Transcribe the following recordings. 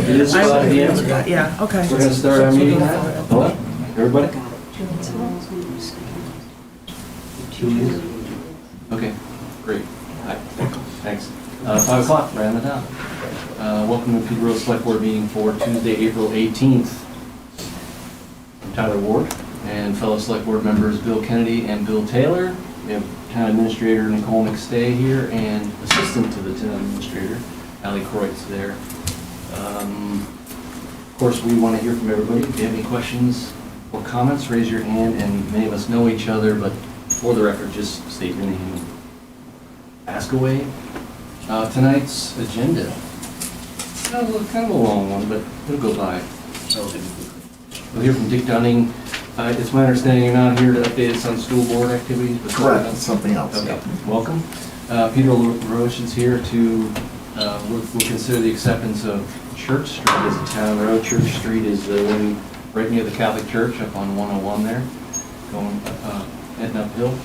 It is spot at the end. Yeah, okay. We're going to start our meeting now. Hello, everybody? 2 minutes? Okay, great. Hi, thanks. 5 o'clock, right on the dot. Welcome to Peterborough Select Board meeting for Tuesday, April 18th. I'm Tyler Ward and fellow Select Board members Bill Kennedy and Bill Taylor. We have Town Administrator Nicole McStay here and Assistant to the Town Administrator, Allie Kreutz there. Of course, we want to hear from everybody. If you have any questions or comments, raise your hand, and many of us know each other, but for the record, just state your name and ask away. Tonight's agenda. Kind of a long one, but it'll go by relatively quickly. We'll hear from Dick Dunning. It's my understanding you're not here to update us on school board activities. But correct, something else. Okay, Yeah. welcome. Peter LaRoche is here to, we'll consider the acceptance of Church Street as a town road. Church Street is the one right near the Catholic Church up on 101 there, going heading uphill.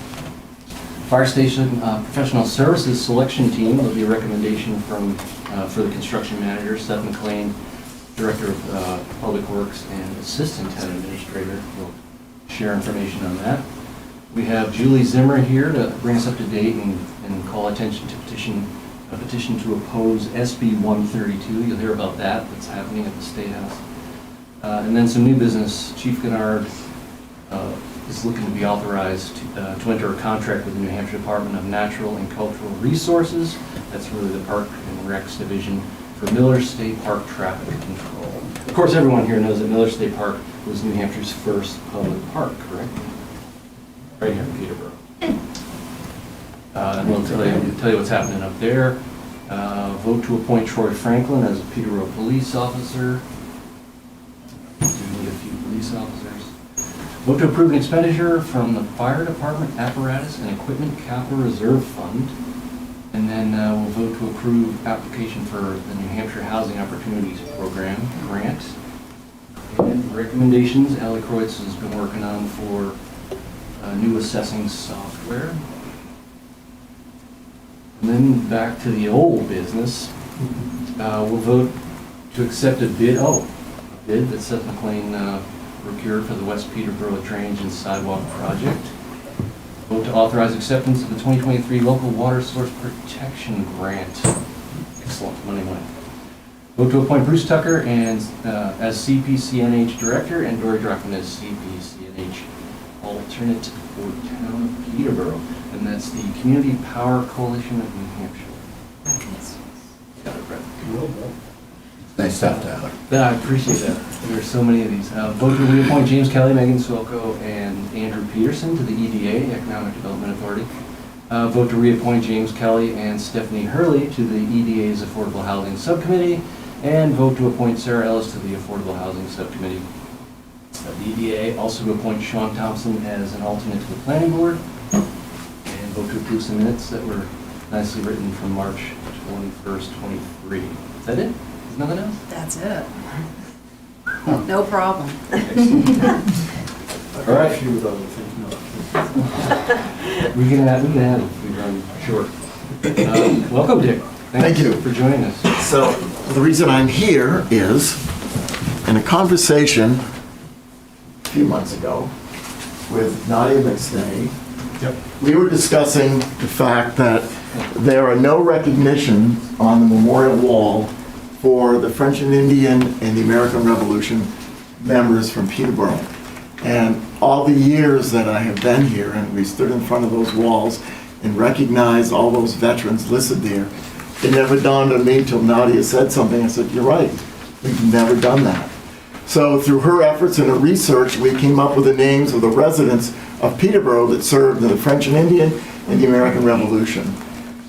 Fire Station Professional Services Selection Team will be a recommendation from for the construction manager, Seth MacLean, Director of Public Works and Assistant Town Administrator. Will share information on that. We have Julie Zimmer here to bring us up to date and call attention to a petition to oppose SB 132. You'll hear about that. That's happening at the State House. And then some new business. Chief Guinard is looking to be authorized to enter a contract with the New Hampshire Department of Natural and Cultural Resources. That's really the Park and Recs Division for Miller State Park traffic control. Of course, everyone here knows that Miller State Park was New Hampshire's first public park, correct? Right here in Peterborough. And we'll tell you what's happening up there. Vote to appoint Troy Franklin as a Peterborough police officer. We need a few police officers. Vote to approve an expenditure from the Fire Department Apparatus and Equipment Capital Reserve Fund. And then we'll vote to approve application for the New Hampshire Housing Opportunities Program grant. And recommendations Allie Kreutz has been working on for new assessing software. And then back to the old business. We'll vote to accept a bid that Seth MacLean procured for the West Peterborough Drainage and Sidewalk project. Vote to authorize acceptance of the 2023 Local Water Source Protection Grant. Excellent, money. Vote to appoint Bruce Tucker and as CPCNH Director and Dory Druckman as CPCNH Alternate for Town of Peterborough. And that's the Community Power Coalition of New Hampshire. Got it, Brett. Nice stuff, Tyler. I appreciate that. There are so many of these. Vote to reappoint James Kelly, Megan Swilko, and Andrew Peterson to the EDA, Economic Development Authority. Vote to reappoint James Kelly and Stephanie Hurley to the EDA's Affordable Housing Subcommittee. And vote to appoint Sarah Ellis to the Affordable Housing Subcommittee. The EDA also to appoint Sean Thompson as an alternate to the Planning Board. And vote to approve some minutes that were nicely written from March 21st, 23. Is that it? There's nothing else? That's it. No problem. All right. We can have it if we run short. Welcome, Dick. Thank you for joining us. So the reason I'm here is in a conversation a few months ago with Nadia McStay, we were discussing the fact that there are no recognition on the memorial wall for the French and Indian and the American Revolution members from Peterborough. And all the years that I have been here and we stood in front of those walls and recognized all those veterans listed there, it never dawned on me till Nadia said something. I said, you're right, we've never done that. So through her efforts and her research, we came up with the names of the residents of Peterborough that served in the French and Indian and the American Revolution.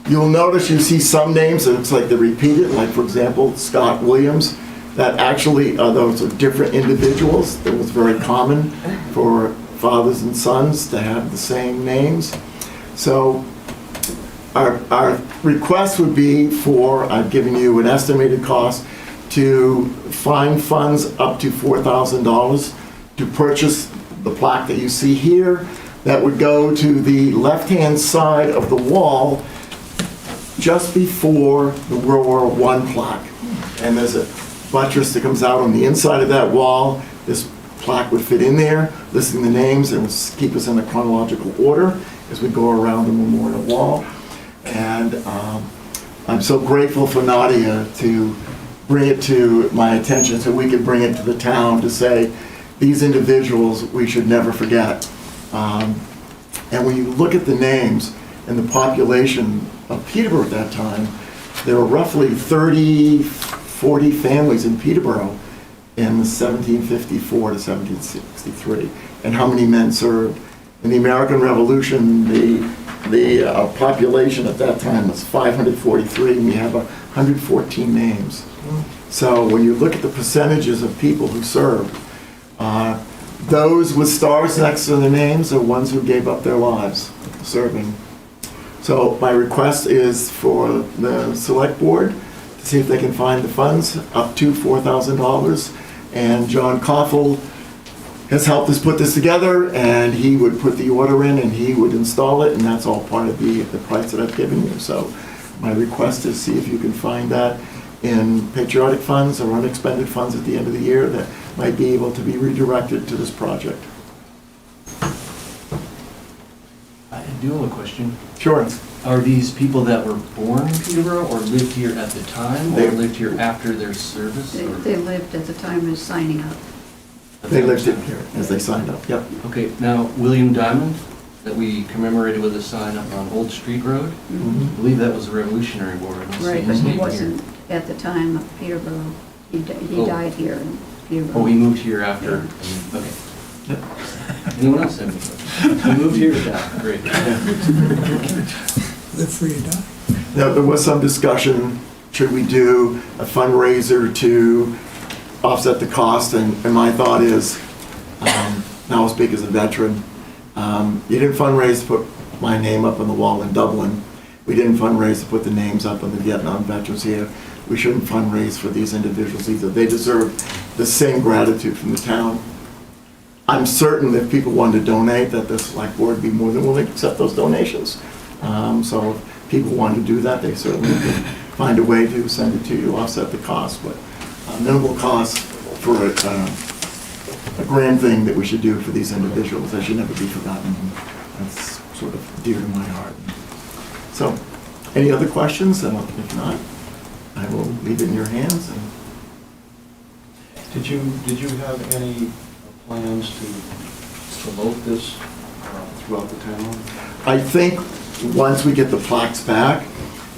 You'll notice you see some names that looks like they're repeated, like for example, Scott Williams, that actually those are different individuals. It was very common for fathers and sons to have the same names. So our request would be for, I've given you an estimated cost, to find funds up to $4,000 to purchase the plaque that you see here. That would go to the left-hand side of the wall just before the World War I plaque. And there's a buttress that comes out on the inside of that wall. This plaque would fit in there, listing the names, and would keep us in a chronological order as we go around the memorial wall. And I'm so grateful for Nadia to bring it to my attention so we could bring it to the town to say, these individuals we should never forget. And when you look at the names and the population of Peterborough at that time, there were roughly 30, 40 families in Peterborough in 1754 to 1763. And how many men served? In the American Revolution, the population at that time was 543, and we have 114 names. So when you look at the percentages of people who served, those with stars next to their names are ones who gave up their lives serving. So my request is for the select board to see if they can find the funds up to $4,000. And John Koffel has helped us put this together, and he would put the order in and he would install it, and that's all part of the price that I've given you. So my request is see if you can find that in patriotic funds or unexpended funds at the end of the year that might be able to be redirected to this project. I do have a question. Sure. Are these people that were born in Peterborough or lived here at the time, or They- lived here after their service? or- They lived at the time of signing up. They lived in here as they signed up, yep. Okay, now, William Diamond, that we commemorated with a sign up on Old Street Road, I believe that was a Revolutionary War. I don't see Right, but his he name here. wasn't at the time of Peterborough. He Oh. died here in Peterborough. Oh, he moved here after, okay. Yep. Anyone else have any questions? He moved here, yeah, great. Live free or die. Now, there was some discussion, should we do a fundraiser to offset the cost? And my thought is, now I'll speak as a veteran, you didn't fundraise to put my name up on the wall in Dublin. We didn't fundraise to put the names up on the Vietnam veterans here. We shouldn't fundraise for these individuals either. They deserve the same gratitude from the town. I'm certain if people wanted to donate, that the select board would be more than willing to accept those donations. So if people wanted to do that, they certainly could find a way to send it to you, offset the cost. But minimal cost for a grand thing that we should do for these individuals. They should never be forgotten. That's sort of dear to my heart. So, any other questions? If not, I will leave it in your hands. And Did you have any plans to promote this throughout the town? I think once we get the plaques back,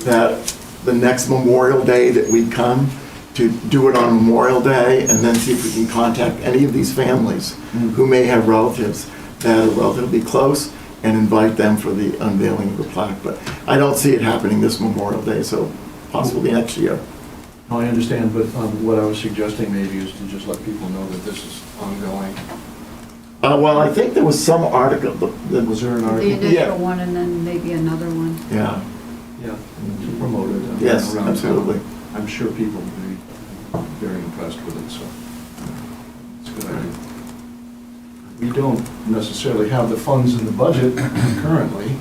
that the next Memorial Day that we come, to do it on Memorial Day, and then see if we can contact any of these families who may have relatives that are relatively close, and invite them for the unveiling of the plaque. But I don't see it happening this Memorial Day, so possibly next year. No, I understand, but what I was suggesting maybe is to just let people know that this is ongoing. Well, I think there was some article that Was there an The article? Yeah. initial one and then maybe another one. Yeah, Yeah, to promote it. yes, around town. absolutely. I'm sure people will be very impressed with it, so it's a good idea. We don't necessarily have the funds in the budget currently.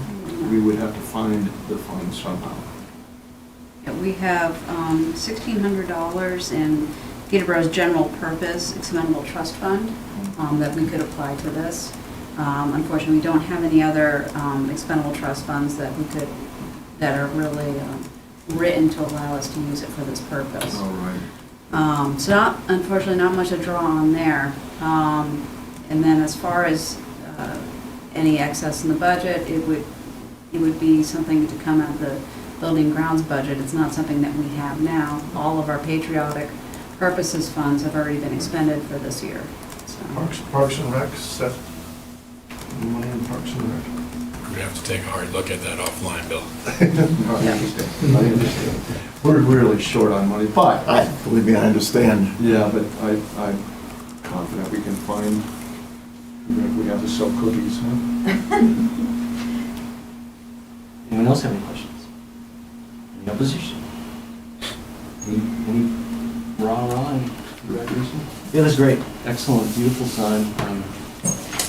We would have to find the funds somehow. Yeah, we have $1,600 in Peterborough's general purpose expendable trust fund that we could apply to this. Unfortunately, we don't have any other expendable trust funds that we could, that are really written to allow us to use it for this purpose. All right. So unfortunately, not much to draw on there. And then as far as any excess in the budget, it would be something to come out of the building grounds budget. It's not something that we have now. All of our patriotic purposes funds have already been expended for this year. So, Parks and Rec, Seth? Money in Parks and Rec? We'd have to take a hard look at that offline, Bill. I understand. We're really short on money, but, Believe me, I understand. yeah, but I'm confident we can find, we have to sell cookies, huh? Anyone else have any questions? Any opposition? Any rah-rah, any congratulations? Yeah, that's great. Excellent, beautiful sign.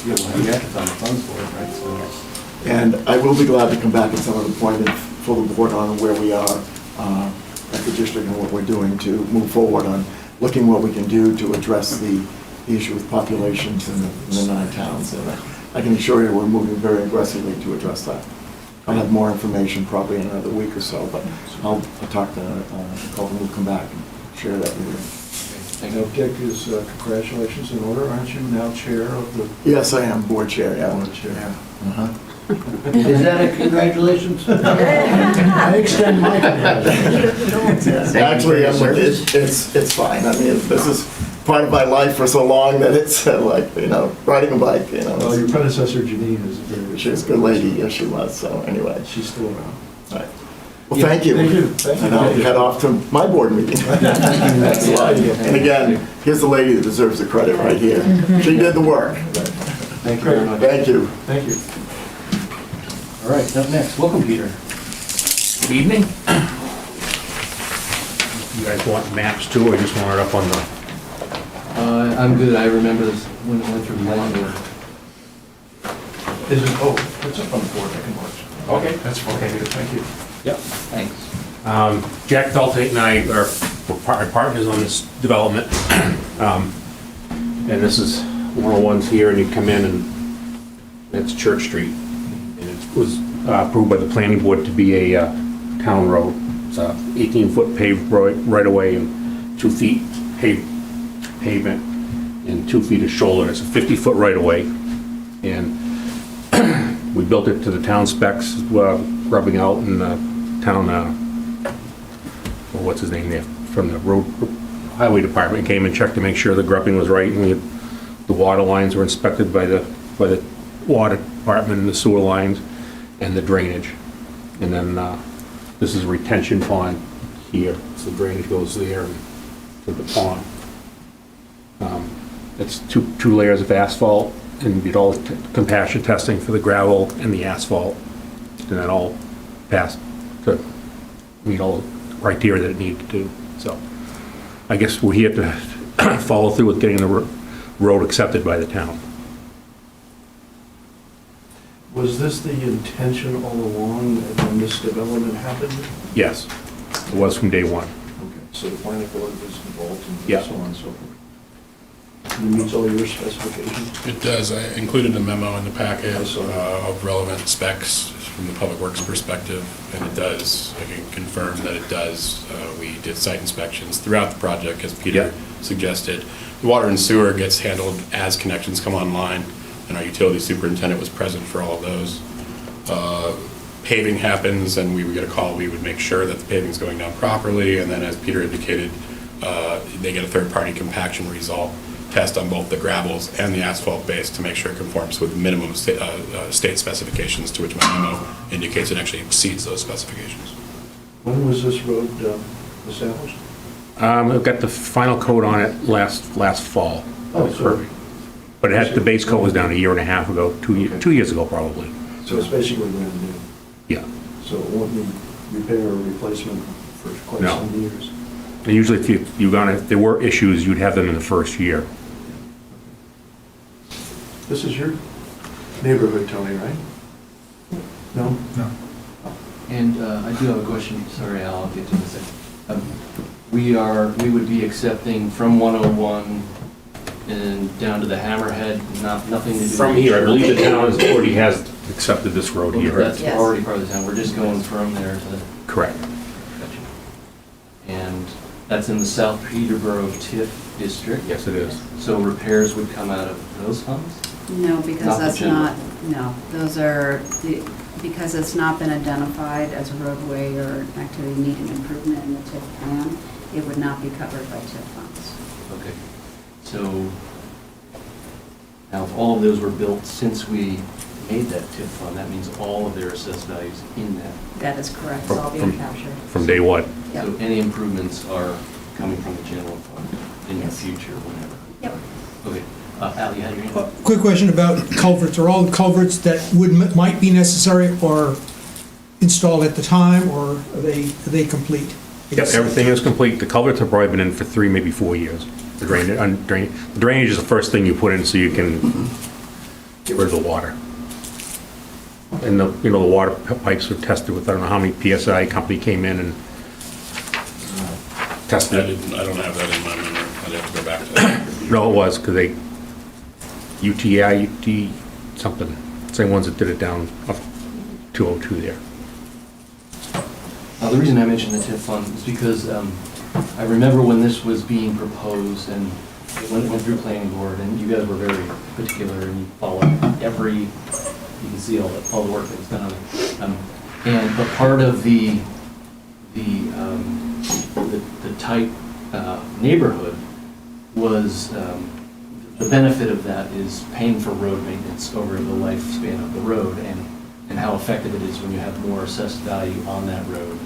Yeah, well, you have to find the funds for it, right? So, yes. And I will be glad to come back at some other point and fill the board on where we are at the district and what we're doing to move forward on looking what we can do to address the issue with populations in the 9 towns. And I can assure you, we're moving very aggressively to address that. I'll have more information probably in another week or so, but I'll talk to Nicole and we'll come back and share that with you. Thank Now, you. Dick, is congratulations in order, aren't you now chair of the Yes, I am board chair, yeah. board chair? Uh-huh. Is that a congratulations? I extend my congratulations. Actually, it's fine. I mean, this is part of my life for so long that it's like, riding a bike, Well, your predecessor Janine is very... She was a good lady, yes, she was, so anyway. She's still around. All right. Well, thank you. Thank you. Thank you. And I'll head off to my board meeting. Thanks a lot. And again, here's the lady that deserves the credit right here. She did the work. Thank you very much. Thank you. Thank you. All right, up next, welcome, Peter. Good evening. You guys want maps too, or just want it up on the, I'm good, I remember this when it went through the Guinard. Is it, it's up on the board, I can watch. Okay. That's fine. Okay. Thank you. yep. Thanks. Jack Feltate and I are we're partners on this development. And this is one of the ones here, and you come in and it's Church Street. And it was approved by the planning board to be a town road. It's a 18-foot paved right away and 2 feet pavement and 2 feet of shoulder. It's a 50-foot right away. And we built it to the town specs, rubbing out in the town, what's his name there, from the road, highway department came and checked to make sure the grubbing was right, and the water lines were inspected by the water department, and the sewer lines, and the drainage. And then, this is a retention pond here, so the drainage goes there to the pond. It's two layers of asphalt, and did all the compassion testing for the gravel and the asphalt, and that all passed to meet all the criteria that it needed to. So I guess we're here to follow through with getting the road accepted by the town. Was this the intention all along when this development happened? Yes, it was from day one. Okay, so the planning board was involved and Yeah. so on and so forth. And it meets all your specifications? It does. I included a memo in the packet I saw that. of relevant specs from the Public Works perspective, and it does, I can confirm that it does. We did site inspections throughout the project, as Peter suggested. The water and sewer gets handled as connections come online, and our utility superintendent was present for all of those. Paving happens, and we would get a call, we would make sure that the paving's going down properly, and then as Peter indicated, they get a third-party compaction result test on both the gravels and the asphalt base to make sure it conforms with minimum state specifications, to which my memo indicates it actually exceeds those specifications. When was this road established? I've got the final coat on it last fall. Oh, sorry. But it had, the base coat was down a year and a half ago, 2 years ago probably. So it's basically brand new. Yeah. So it won't need repair or replacement for quite No. some years. And usually if if there were issues, you'd have them in the first year. This is your neighborhood, Tony, right? No? No. And I do have a question, sorry Al, I'll get to this. We would be accepting from 101 and down to the Hammerhead, nothing to do with... From here, I church? believe the town already has accepted this road Okay, here. that's Yes. already part of the town, we're just going from there to... Correct. Gotcha. And that's in the South Peterborough TIF district? Yes, it is. So repairs would come out of those funds? No, because Not the that's general. not, no, those are, because it's not been identified as a roadway or an activity needing improvement in the TIF plan, it would not be covered by TIF funds. Okay. So now if all of those were built since we made that TIF fund, that means all of their assessed values in that. That is correct, it's all being captured. From day one. Yep. So any improvements are coming from the general fund in the Yes. future, whenever. Yep. Okay. Al, you had your hand? Quick question about culverts. Are all culverts that might be necessary or installed at the time, or are they complete? Yep, everything is complete. The culverts have probably been in for 3, maybe 4 years. The drainage is the first thing you put in so you can get rid of the water. And the water pipes were tested with, I don't know how many PSI company came in and tested it. I don't have that in my memory. go back to that. No, it was, because they, UT something, same ones that did it down off 202 there. The reason I mentioned the TIF fund is because I remember when this was being proposed and it went through planning board, and you guys were very particular and you followed you can see all the work that was done on it. But part of the tight neighborhood was, the benefit of that is paying for road maintenance over the lifespan of the road and how effective it is when you have more assessed value on that road.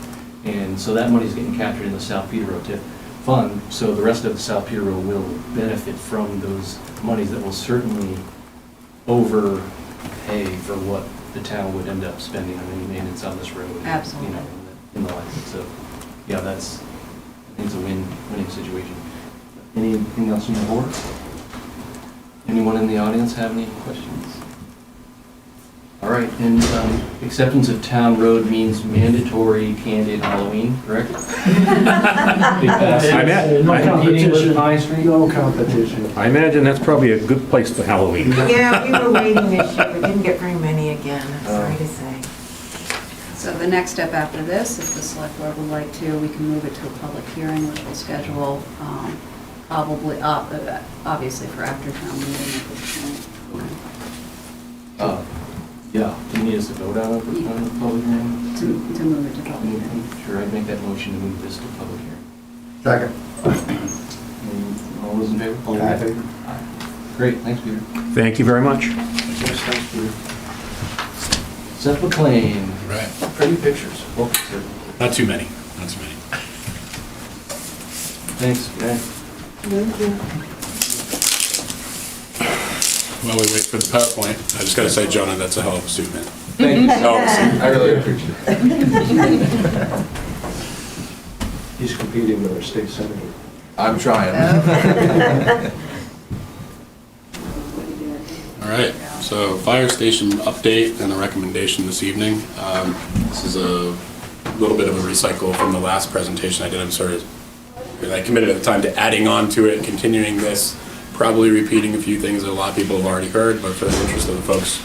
And so that money's getting captured in the South Peterborough TIF fund, so the rest of the South Peterborough will benefit from those monies that will certainly overpay for what the town would end up spending on any maintenance on this road. Absolutely. You know, in the life. So, yeah, I think it's a winning situation. Anything else from the board? Anyone in the audience have any questions? All right, and acceptance of town road means mandatory candy at Halloween, correct? No competition. High Street? No competition. I imagine that's probably a good place for Halloween. Yeah, we were waiting this year, we didn't get very many again, I'm sorry to say. So the next step after this, if the select board would like to, we can move it to a public hearing, which we'll schedule probably, obviously for after town meeting at this point. Yeah, do you need us to vote on it for the public hearing? To move it to public hearing. Sure, I'd make that motion to move this to public hearing. Second. All those in favor? All in favor? Aye. Great, thanks, Peter. Thank you very much. Yes, thanks, Peter. Seth MacLean. Right. Pretty pictures. Oh, sir. Not too many, not too many. Thanks, guys. Thank you. While we wait for the PowerPoint, I just gotta say, Jonah, that's a hell of a suit, man. Thank you. Hell of a suit. I really appreciate it. He's competing with our state senator. I'm trying. All right, so fire station update and a recommendation this evening. This is a little bit of a recycle from the last presentation I did. I committed at the time to adding on to it, continuing this, probably repeating a few things that a lot of people have already heard, but for the interest of the folks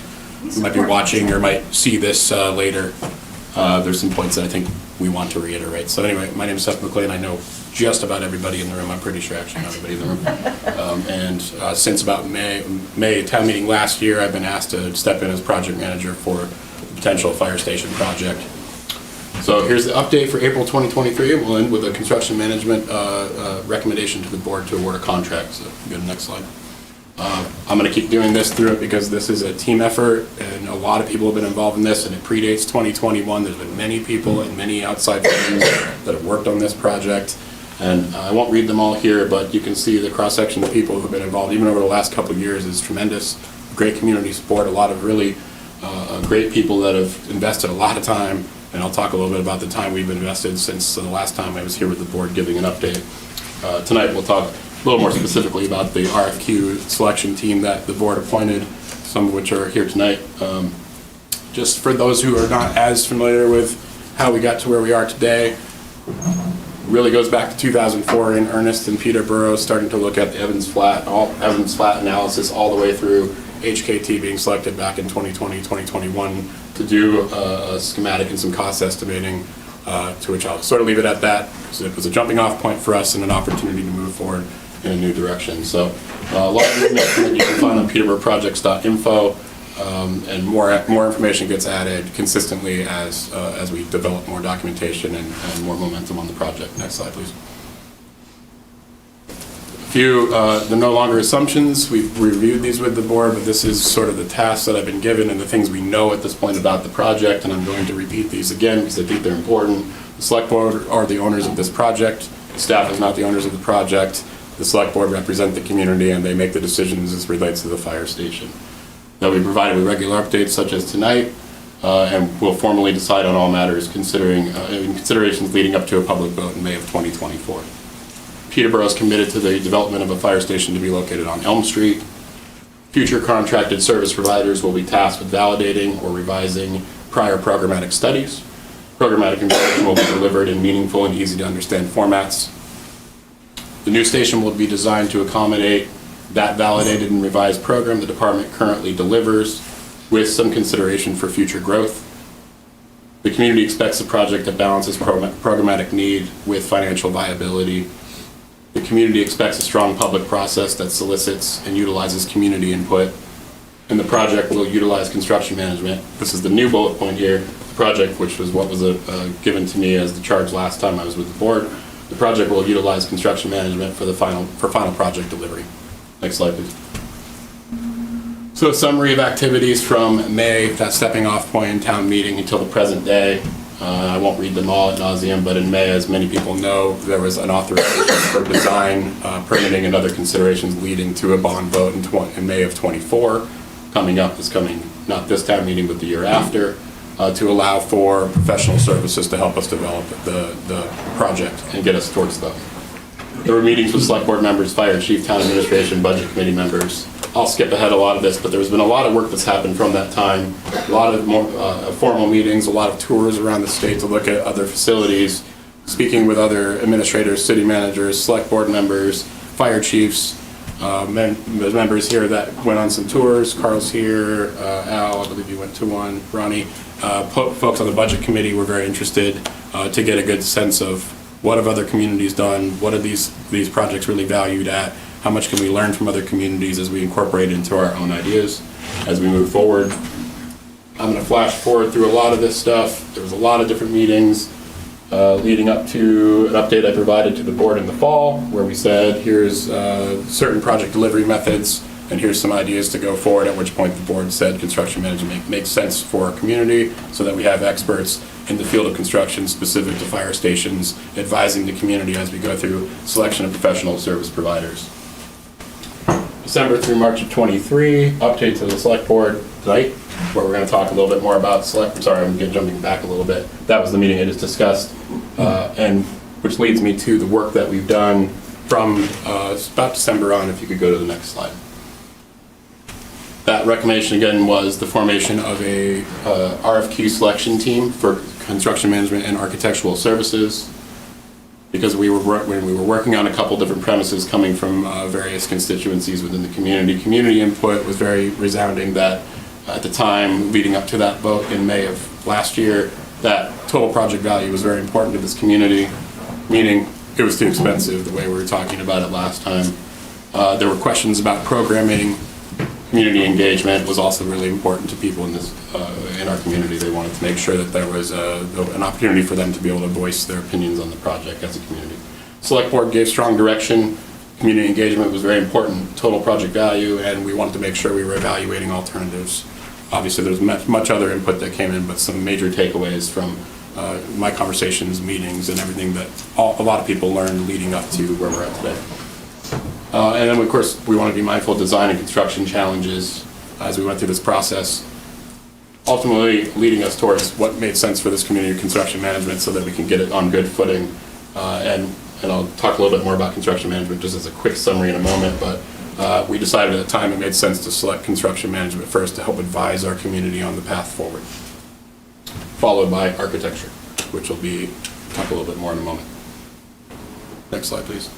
who might be watching or might see this later, there's some points that I think we want to reiterate. So anyway, my name is Seth MacLean. I know just about everybody in the room. I'm pretty sure actually not everybody in the room. And since about May town meeting last year, I've been asked to step in as project manager for the potential fire station project. So here's the update for April 2023. We'll end with a construction management recommendation to the board to award a contract. So go to the next slide. I'm going to keep doing this through it because this is a team effort and a lot of people have been involved in this, and it predates 2021. There's been many people and many outside firms that have worked on this project. And I won't read them all here, but you can see the cross-section of people who have been involved even over the last couple of years is tremendous. Great community support, a lot of really great people that have invested a lot of time. And I'll talk a little bit about the time we've invested since the last time I was here with the board giving an update. Tonight we'll talk a little more specifically about the RFQ selection team that the board appointed, some of which are here tonight. Just for those who are not as familiar with how we got to where we are today, really goes back to 2004 in earnest in Peterborough, starting to look at the Evans Flat analysis all the way through HKT being selected back in 2020, 2021 to do a schematic and some cost estimating, to which I'll sort of leave it at that. So it was a jumping off point for us and an opportunity to move forward in a new direction. So a lot of information that you can find on peterboroughprojects.info, and more information gets added consistently as we develop more documentation and more momentum on the project. Next slide, please. The no longer assumptions, we've reviewed these with the board, but this is sort of the tasks that I've been given and the things we know at this point about the project, and I'm going to repeat these again because I think they're important. The select board are the owners of this project. Staff is not the owners of the project. The select board represent the community and they make the decisions as relates to the fire station. They'll be provided with regular updates such as tonight, and will formally decide on all matters considerations leading up to a public vote in May of 2024. Peterborough is committed to the development of a fire station to be located on Elm Street. Future contracted service providers will be tasked with validating or revising prior programmatic studies. Programmatic information will be delivered in meaningful and easy to understand formats. The new station will be designed to accommodate that validated and revised program the department currently delivers, with some consideration for future growth. The community expects a project that balances programmatic need with financial viability. The community expects a strong public process that solicits and utilizes community input. And the project will utilize construction management. This is the new bullet point here. The project, which was what was given to me as the charge last time I was with the board. The project will utilize construction management for final project delivery. Next slide, please. So a summary of activities from May, that stepping off point in town meeting until the present day. I won't read them all ad nauseum, but in May, as many people know, there was an authorization for design, permitting, and other considerations leading to a bond vote in May of '24. Coming up is not this town meeting, but the year after, to allow for professional services to help us develop the project and get us towards them. There were meetings with select board members, fire chief, town administration, budget committee members. I'll skip ahead a lot of this, but there's been a lot of work that's happened from that time. A lot of more formal meetings, a lot of tours around the state to look at other facilities, speaking with other administrators, city managers, select board members, fire chiefs, members here that went on some tours. Carl's here, Al, I believe you went to one, Ronnie. Folks on the budget committee were very interested to get a good sense of what have other communities done, what are these projects really valued at, how much can we learn from other communities as we incorporate into our own ideas as we move forward. I'm going to flash forward through a lot of this stuff. There was a lot of different meetings leading up to an update I provided to the board in the fall, where we said here's certain project delivery methods and here's some ideas to go forward, at which point the board said construction management makes sense for our community so that we have experts in the field of construction specific to fire stations advising the community as we go through selection of professional service providers. December through March of '23, update to the select board tonight, where we're going to talk a little bit more about select. I'm sorry, I'm jumping back a little bit. That was the meeting I just discussed, and which leads me to the work that we've done from about December on. If you could go to the next slide. That recommendation again was the formation of a RFQ selection team for construction management and architectural services, because when we were working on a couple different premises coming from various constituencies within the community. Community input was very resounding that at the time leading up to that vote in May of last year, that total project value was very important to this community, meaning it was too expensive the way we were talking about it last time. There were questions about programming. Community engagement was also really important to people in our community. They wanted to make sure that there was an opportunity for them to be able to voice their opinions on the project as a community. Select board gave strong direction. Community engagement was very important, total project value, and we wanted to make sure we were evaluating alternatives. Obviously, there's much other input that came in, but some major takeaways from my conversations, meetings, and everything that a lot of people learned leading up to where we're at today. And then, of course, we want to be mindful of design and construction challenges as we went through this process, ultimately leading us towards what made sense for this community of construction management so that we can get it on good footing. And I'll talk a little bit more about construction management just as a quick summary in a moment, but we decided at the time it made sense to select construction management first to help advise our community on the path forward, followed by architecture, which will be talk a little bit more in a moment. Next slide, please.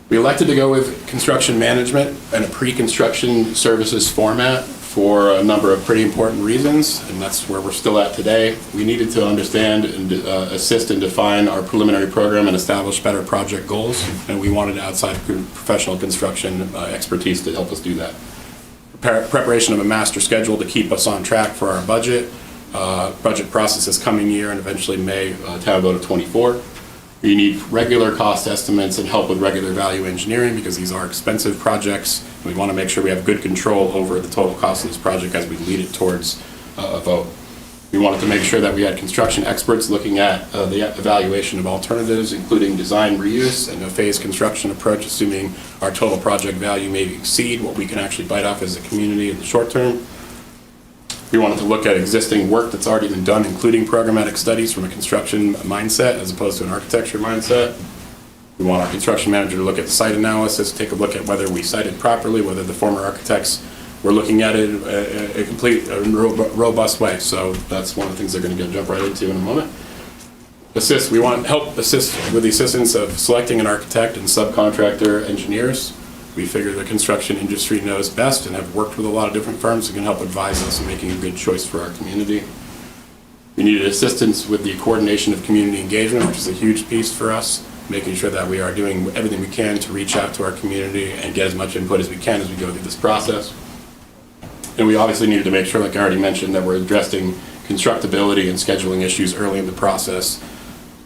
We elected to go with construction management and a pre-construction services format for a number of pretty important reasons, and that's where we're still at today. We needed to understand and assist and define our preliminary program and establish better project goals, and we wanted outside professional construction expertise to help us do that. Preparation of a master schedule to keep us on track for our budget process this coming year and eventually May town vote of '24. We need regular cost estimates and help with regular value engineering because these are expensive projects. We want to make sure we have good control over the total cost of this project as we lead it towards a vote. We wanted to make sure that we had construction experts looking at the evaluation of alternatives, including design reuse and a phased construction approach, assuming our total project value may exceed what we can actually bite off as a community in the short term. We wanted to look at existing work that's already been done, including programmatic studies from a construction mindset as opposed to an architecture mindset. We want our construction manager to look at the site analysis, take a look at whether we cited properly, whether the former architects were looking at it in a complete, robust way. So that's one of the things they're going to jump right into in a moment. We want help assist with the assistance of selecting an architect and subcontractor engineers. We figure the construction industry knows best and have worked with a lot of different firms who can help advise us in making a good choice for our community. We needed assistance with the coordination of community engagement, which is a huge piece for us, making sure that we are doing everything we can to reach out to our community and get as much input as we can as we go through this process. And we obviously needed to make sure, like I already mentioned, that we're addressing constructability and scheduling issues early in the process.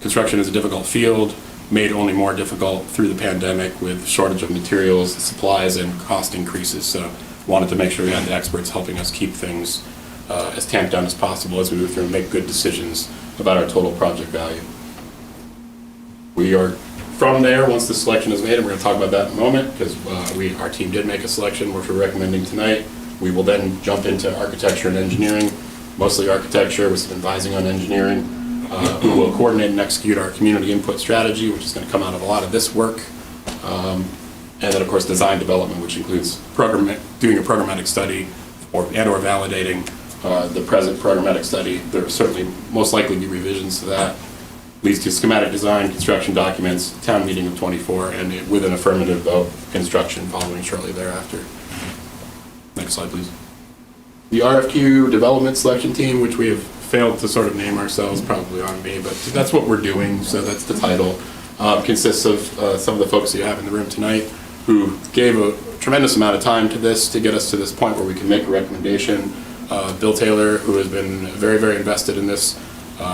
Construction is a difficult field, made only more difficult through the pandemic with shortage of materials, supplies, and cost increases. So wanted to make sure we had the experts helping us keep things as tamped down as possible as we move through and make good decisions about our total project value. We are from there, once the selection is made, and we're going to talk about that in a moment, because our team did make a selection, which we're recommending tonight. We will then jump into architecture and engineering, mostly architecture with some advising on engineering. We will coordinate and execute our community input strategy, which is going to come out of a lot of this work. And then, of course, design development, which includes doing a programmatic study or validating the present programmatic study. There will certainly most likely be revisions to that. Leads to schematic design, construction documents, town meeting of 24, and with an affirmative vote, construction following shortly thereafter. Next slide, please. The RFQ development selection team, which we have failed to sort of name ourselves, probably on me, but that's what we're doing, so that's the title. Consists of some of the folks you have in the room tonight who gave a tremendous amount of time to this to get us to this point where we can make a recommendation. Bill Taylor, who has been very, very invested in this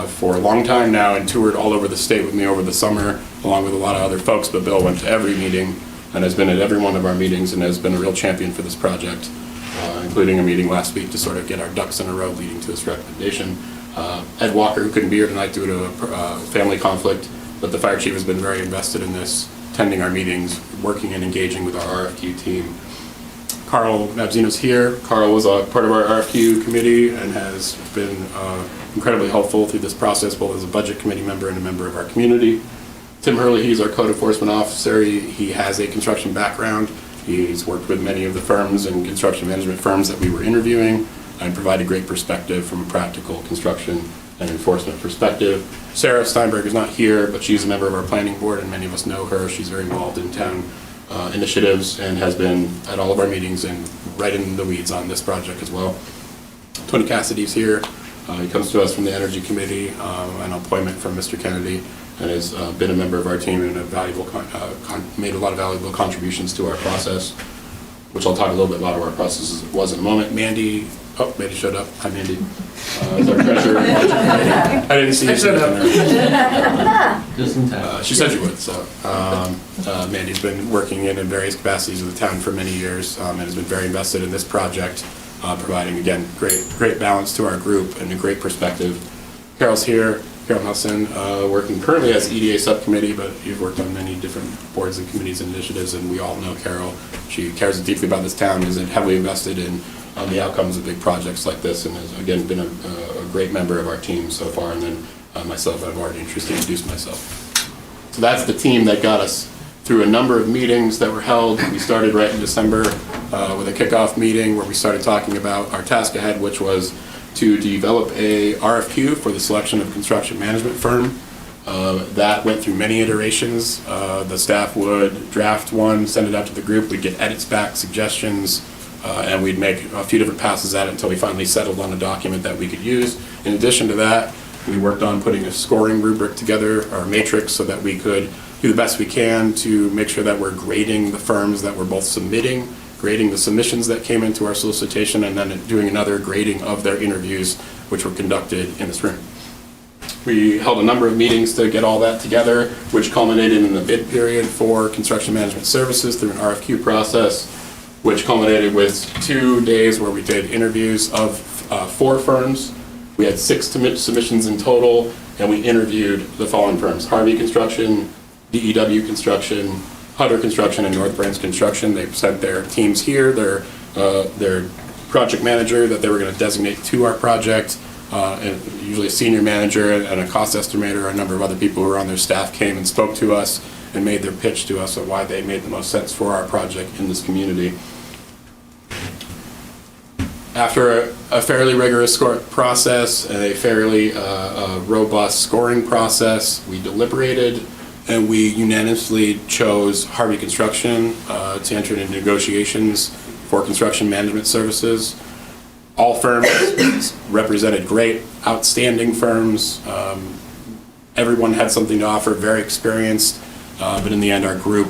for a long time now and toured all over the state with me over the summer, along with a lot of other folks, but Bill went to every meeting and has been at every one of our meetings and has been a real champion for this project, including a meeting last week to sort of get our ducks in a row leading to this recommendation. Ed Walker, who couldn't be here tonight due to a family conflict, but the fire chief has been very invested in this, attending our meetings, working and engaging with our RFQ team. Carl Nabzino's here. Carl was a part of our RFQ committee and has been incredibly helpful through this process, both as a budget committee member and a member of our community. Tim Hurley, he's our code enforcement officer. He has a construction background. He's worked with many of the firms and construction management firms that we were interviewing and provided great perspective from a practical construction and enforcement perspective. Sarah Steinberg is not here, but she's a member of our planning board and many of us know her. She's very involved in town initiatives and has been at all of our meetings and right in the weeds on this project as well. Tony Cassidy's here. He comes to us from the Energy Committee, an appointment from Mr. Kennedy, and has been a member of our team and made a lot of valuable contributions to our process, which I'll talk a little bit about our process as it was in a moment. Mandy showed up. Hi, Mandy. Is our treasurer. I didn't see you. Just in time. She said she would, so. Mandy's been working in various capacities of the town for many years and has been very invested in this project, providing, again, great balance to our group and a great perspective. Carol's here. Carol Nelson, working currently as EDA subcommittee, but you've worked on many different boards and committees and initiatives, and we all know Carol. She cares deeply about this town, is heavily invested in the outcomes of big projects like this, and has, again, been a great member of our team so far. And then myself, I've already introduced myself. So that's the team that got us through a number of meetings that were held. We started right in December with a kickoff meeting where we started talking about our task ahead, which was to develop a RFQ for the selection of construction management firm. That went through many iterations. The staff would draft one, send it out to the group, we'd get edits back, suggestions, and we'd make a few different passes at it until we finally settled on a document that we could use. In addition to that, we worked on putting a scoring rubric together, or matrix, so that we could do the best we can to make sure that we're grading the firms that we're both submitting, grading the submissions that came into our solicitation, and then doing another grading of their interviews, which were conducted in this room. We held a number of meetings to get all that together, which culminated in the bid period for construction management services through an RFQ process, which culminated with 2 days where we did interviews of 4 firms. We had 6 submissions in total, and we interviewed the following firms: Harvey Construction, DEW Construction, Hutter Construction, and North Branch Construction. They sent their teams here, their project manager that they were going to designate to our project, and usually a senior manager and a cost estimator, a number of other people who were on their staff came and spoke to us and made their pitch to us of why they made the most sense for our project in this community. After a fairly rigorous process and a fairly robust scoring process, we deliberated and we unanimously chose Harvey Construction to enter into negotiations for construction management services. All firms represented great, outstanding firms. Everyone had something to offer, very experienced, but in the end, our group,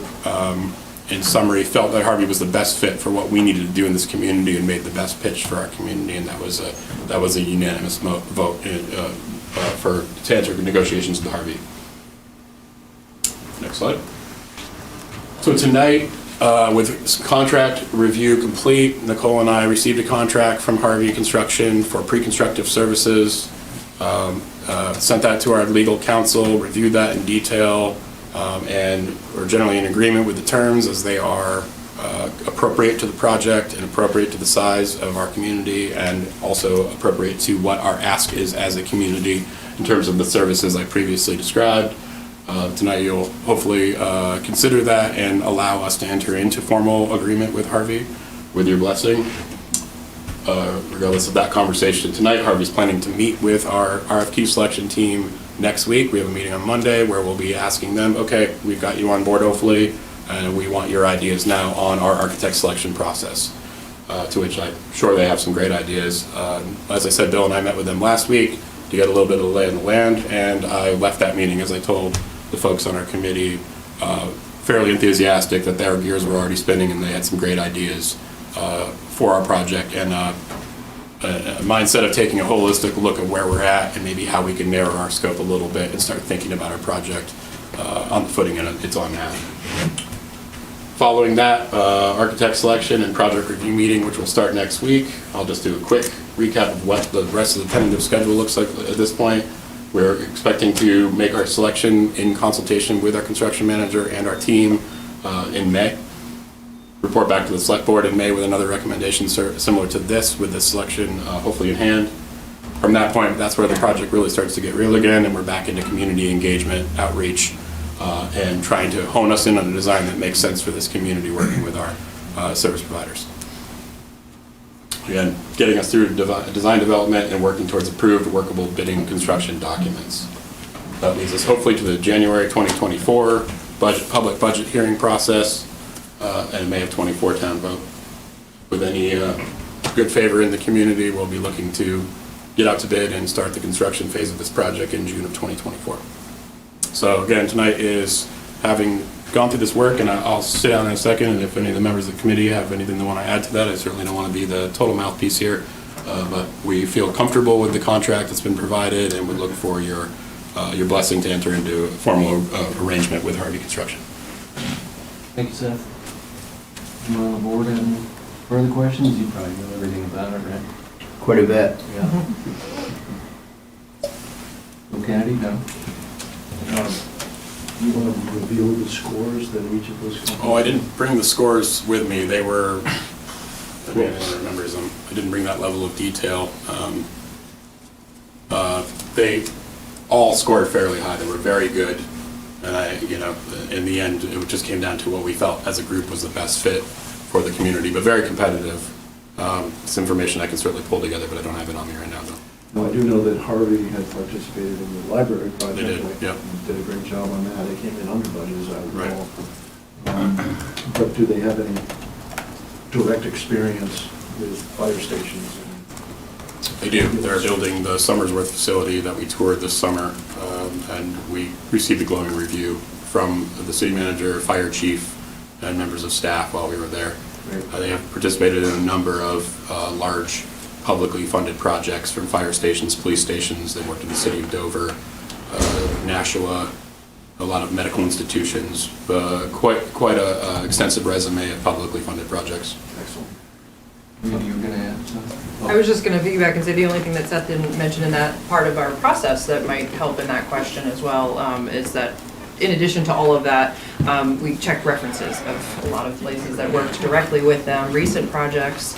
in summary, felt that Harvey was the best fit for what we needed to do in this community and made the best pitch for our community, and that was a unanimous vote to enter negotiations with Harvey. Next slide. So tonight, with contract review complete, Nicole and I received a contract from Harvey Construction for pre-constructive services, sent that to our legal counsel, reviewed that in detail, and we're generally in agreement with the terms as they are appropriate to the project and appropriate to the size of our community and also appropriate to what our ask is as a community in terms of the services I previously described. Tonight you'll hopefully consider that and allow us to enter into formal agreement with Harvey with your blessing. Regardless of that conversation tonight, Harvey's planning to meet with our RFQ selection team next week. We have a meeting on Monday where we'll be asking them, okay, we've got you on board hopefully, and we want your ideas now on our architect selection process, to which I'm sure they have some great ideas. As I said, Bill and I met with them last week to get a little bit of the lay of the land, and I left that meeting, as I told the folks on our committee, fairly enthusiastic that their gears were already spinning and they had some great ideas for our project, and a mindset of taking a holistic look at where we're at and maybe how we can narrow our scope a little bit and start thinking about our project on the footing it's on now. Following that, architect selection and project review meeting, which will start next week. I'll just do a quick recap of what the rest of the tentative schedule looks like at this point. We're expecting to make our selection in consultation with our construction manager and our team in May. Report back to the select board in May with another recommendation similar to this, with the selection hopefully in hand. From that point, that's where the project really starts to get real again, and we're back into community engagement, outreach, and trying to hone us in on a design that makes sense for this community, working with our service providers. Again, getting us through design development and working towards approved, workable bidding construction documents. That leads us hopefully to the January 2024 public budget hearing process and May of 24 town vote. With any good favor in the community, we'll be looking to get out to bid and start the construction phase of this project in June of 2024. So again, tonight is having gone through this work, and I'll sit down in a second, and if any of the members of the committee have anything they want to add to that, I certainly don't want to be the total mouthpiece here, but we feel comfortable with the contract that's been provided, and we look for your blessing to enter into a formal arrangement with Harvey Construction. Thank you, Seth. Anyone on the board have any further questions? You probably know everything about it, right? Quite a bit. Yeah. Bill Kennedy, no? You want to reveal the scores that each of those companies? Oh, I didn't bring the scores with me. They were, I mean, anyone remembers them. I didn't bring that level of detail. They all scored fairly high. They were very good. And in the end, it just came down to what we felt as a group was the best fit for the community, but very competitive. It's information I can certainly pull together, but I don't have it on me right now, though. Well, I do know that Harvey had participated in the library project. They did, yeah. Did a great job on that. They came in under budget, as I recall. Right. But do they have any direct experience with fire stations? They do. They're building the Summersworth facility that we toured this summer, and we received a glowing review from the city manager, fire chief, and members of staff while we were there. They have participated in a number of large publicly funded projects from fire stations, police stations. They worked in the city of Dover, Nashua, a lot of medical institutions, quite a extensive resume of publicly funded projects. Excellent. You were going to add something? I was just going to piggyback and say the only thing that Seth didn't mention in that part of our process that might help in that question as well is that in addition to all of that, we checked references of a lot of places that worked directly with them, recent projects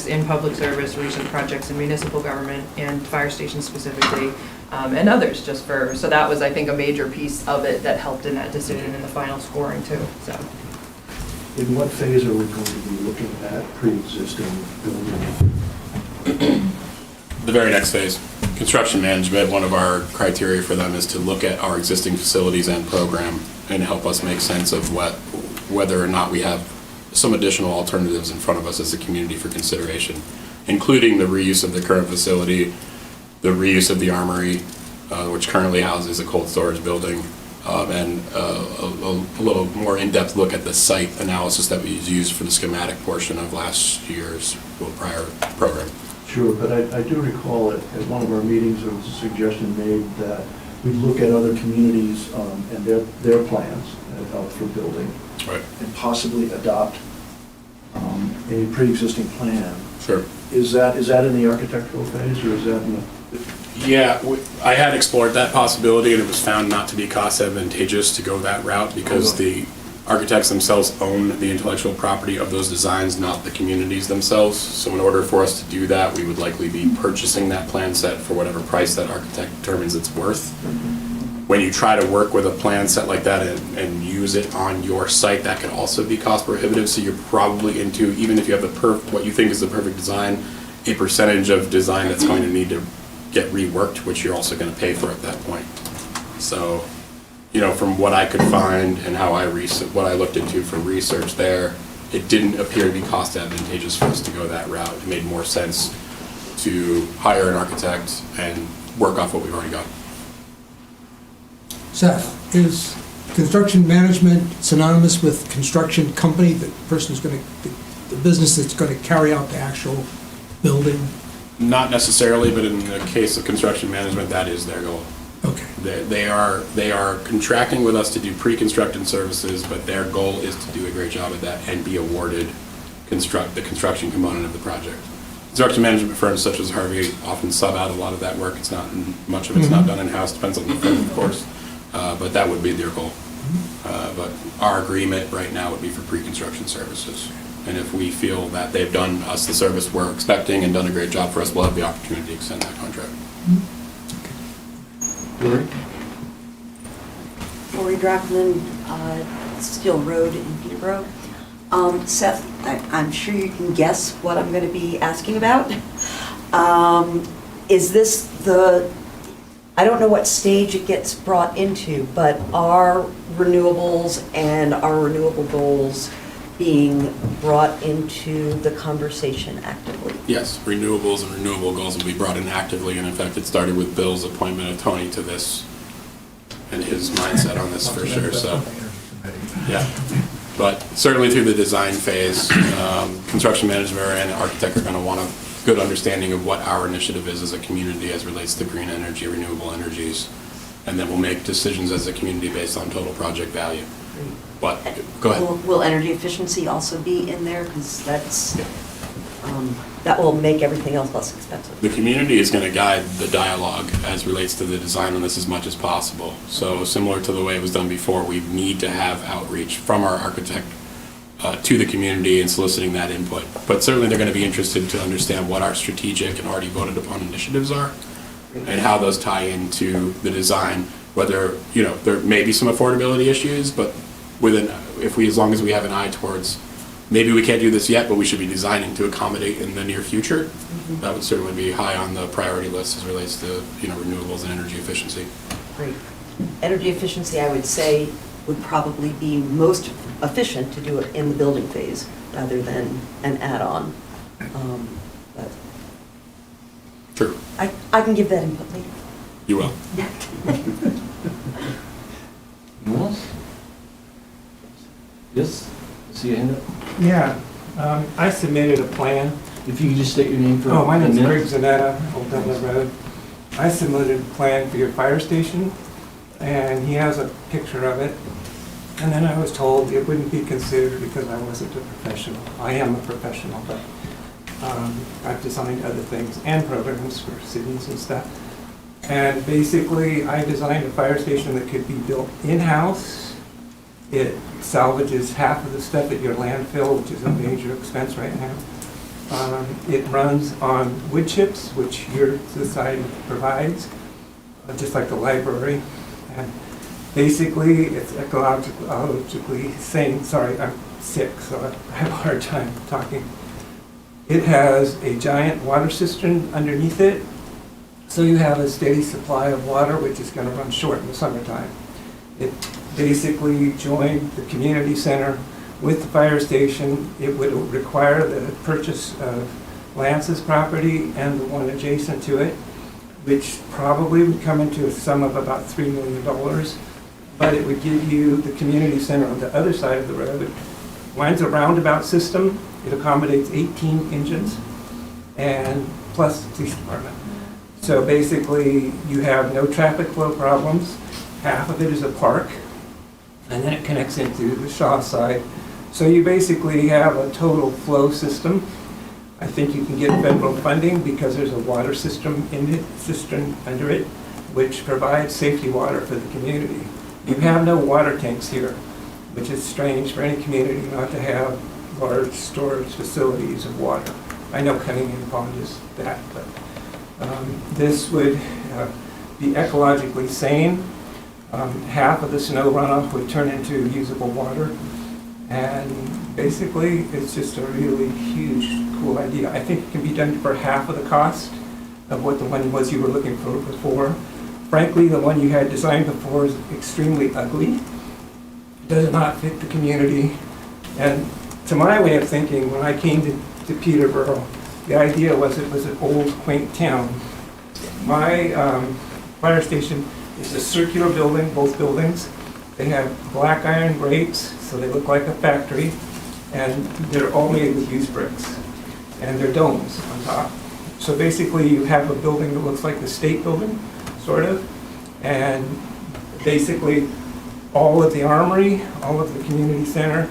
in public service, recent projects in municipal government and fire stations specifically, and others so that was, I think, a major piece of it that helped in that decision in the final scoring too, so. In what phase are we going to be looking at pre-existing building The very next phase, construction management, one of our criteria for them is to look at our existing facilities and program and help us make sense of whether or not we have some additional alternatives in front of us as a community for consideration, including the reuse of the current facility, the reuse of the armory, which currently houses a cold storage building, and a little more in-depth look at the site analysis that we used for the schematic portion of last year's prior program. Sure, but I do recall at one of our meetings, there was a suggestion made that we look at other communities and their plans for building. Right. And possibly adopt a pre-existing plan. Sure. Is that in the architectural phase, or is that in the? Yeah, I had explored that possibility, and it was found not to be cost advantageous to go that route because the architects themselves own the intellectual property of those designs, not the communities themselves. So in order for us to do that, we would likely be purchasing that plan set for whatever price that architect determines it's worth. When you try to work with a plan set like that and use it on your site, that can also be cost prohibitive. So you're probably into, even if you have what you think is the perfect design, a percentage of design that's going to need to get reworked, which you're also going to pay for at that point. So, from what I could find and what I looked into for research there, it didn't appear to be cost advantageous for us to go that route. It made more sense to hire an architect and work off what we've already got. Seth, is construction management synonymous with construction company, the person who's going to, the business that's going to carry out the actual building? Not necessarily, but in the case of construction management, that is their goal. Okay. They are contracting with us to do pre-construction services, but their goal is to do a great job at that and be awarded the construction component of the project. Construction management firms such as Harvey often sub out a lot of that work. It's not, much of it's not done in-house, depends on the firm, of course, but that would be their goal. But our agreement right now would be for pre-construction services. And if we feel that they've done us the service we're expecting and done a great job for us, we'll have the opportunity to extend that contract. Lori Drachman, Steel Road in Peterborough. Seth, I'm sure you can guess what I'm going to be asking about. Is this I don't know what stage it gets brought into, but are renewables and our renewable goals being brought into the conversation actively? Yes, renewables and renewable goals will be brought in actively, and in fact, it started with Bill's appointment of Tony to this and his mindset on this for sure, so, yeah. But certainly through the design phase, construction management and architect are going to want a good understanding of what our initiative is as a community as relates to green energy, renewable energies, and then we'll make decisions as a community based on total project value. But, go ahead. Will energy efficiency also be in there? Because that's, that will make everything else less expensive. The community is going to guide the dialogue as relates to the design on this as much as possible. So similar to the way it was done before, we need to have outreach from our architect to the community and soliciting that input. But certainly they're going to be interested to understand what our strategic and already voted upon initiatives are and how those tie into the design. Whether, there may be some affordability issues, but as long as we have an eye towards, maybe we can't do this yet, but we should be designing to accommodate in the near future, that would certainly be high on the priority list as relates to, renewables and energy efficiency. Great. Energy efficiency, I would say, would probably be most efficient to do it in the building phase rather than an add-on. But True. I can give that input later. You will. Anyone else? Yes? See a hand up? Yeah, I submitted a plan. If you could just state your name for Oh, my a name's minute. Greg Zanetta, Old Dublin Road. I submitted a plan for your fire station, and he has a picture of it. And then I was told it wouldn't be considered because I wasn't a professional. I am a professional, but I've designed other things and programs for cities and stuff. And basically, I designed a fire station that could be built in-house. It salvages half of the stuff at your landfill, which is a major expense right now. It runs on wood chips, which your society provides, just like the library. And basically, it's ecologically sane. Sorry, I'm sick, so I have a hard time talking. It has a giant water cistern underneath it, so you have a steady supply of water, which is going to run short in the summertime. It basically joined the community center with the fire station. It would require the purchase of Lance's property and the one adjacent to it, which probably would come into a sum of about $3 million. But it would give you the community center on the other side of the road. Mine's a roundabout system. It accommodates 18 engines and plus the police department. So basically, you have no traffic flow problems. Half of it is a park, and then it connects into the Shaw side. So you basically have a total flow system. I think you can get federal funding because there's a water system in it, cistern under it, which provides safety water for the community. You have no water tanks here, which is strange for any community not to have large storage facilities of water. I know Cunningham Pond is that, but this would be ecologically sane. Half of the snow runoff would turn into usable water. And basically, it's just a really huge, cool idea. I think it can be done for half of the cost of what the one was you were looking for before. Frankly, the one you had designed before is extremely ugly. It does not fit the community. And to my way of thinking, when I came to Peterborough, the idea was it was an old, quaint town. My fire station is a circular building, both buildings. They have black iron grates, so they look like a factory, and they're all made with used bricks, and they're domes on top. So basically, you have a building that looks like the state building, sort of, and basically, all of the armory, all of the community center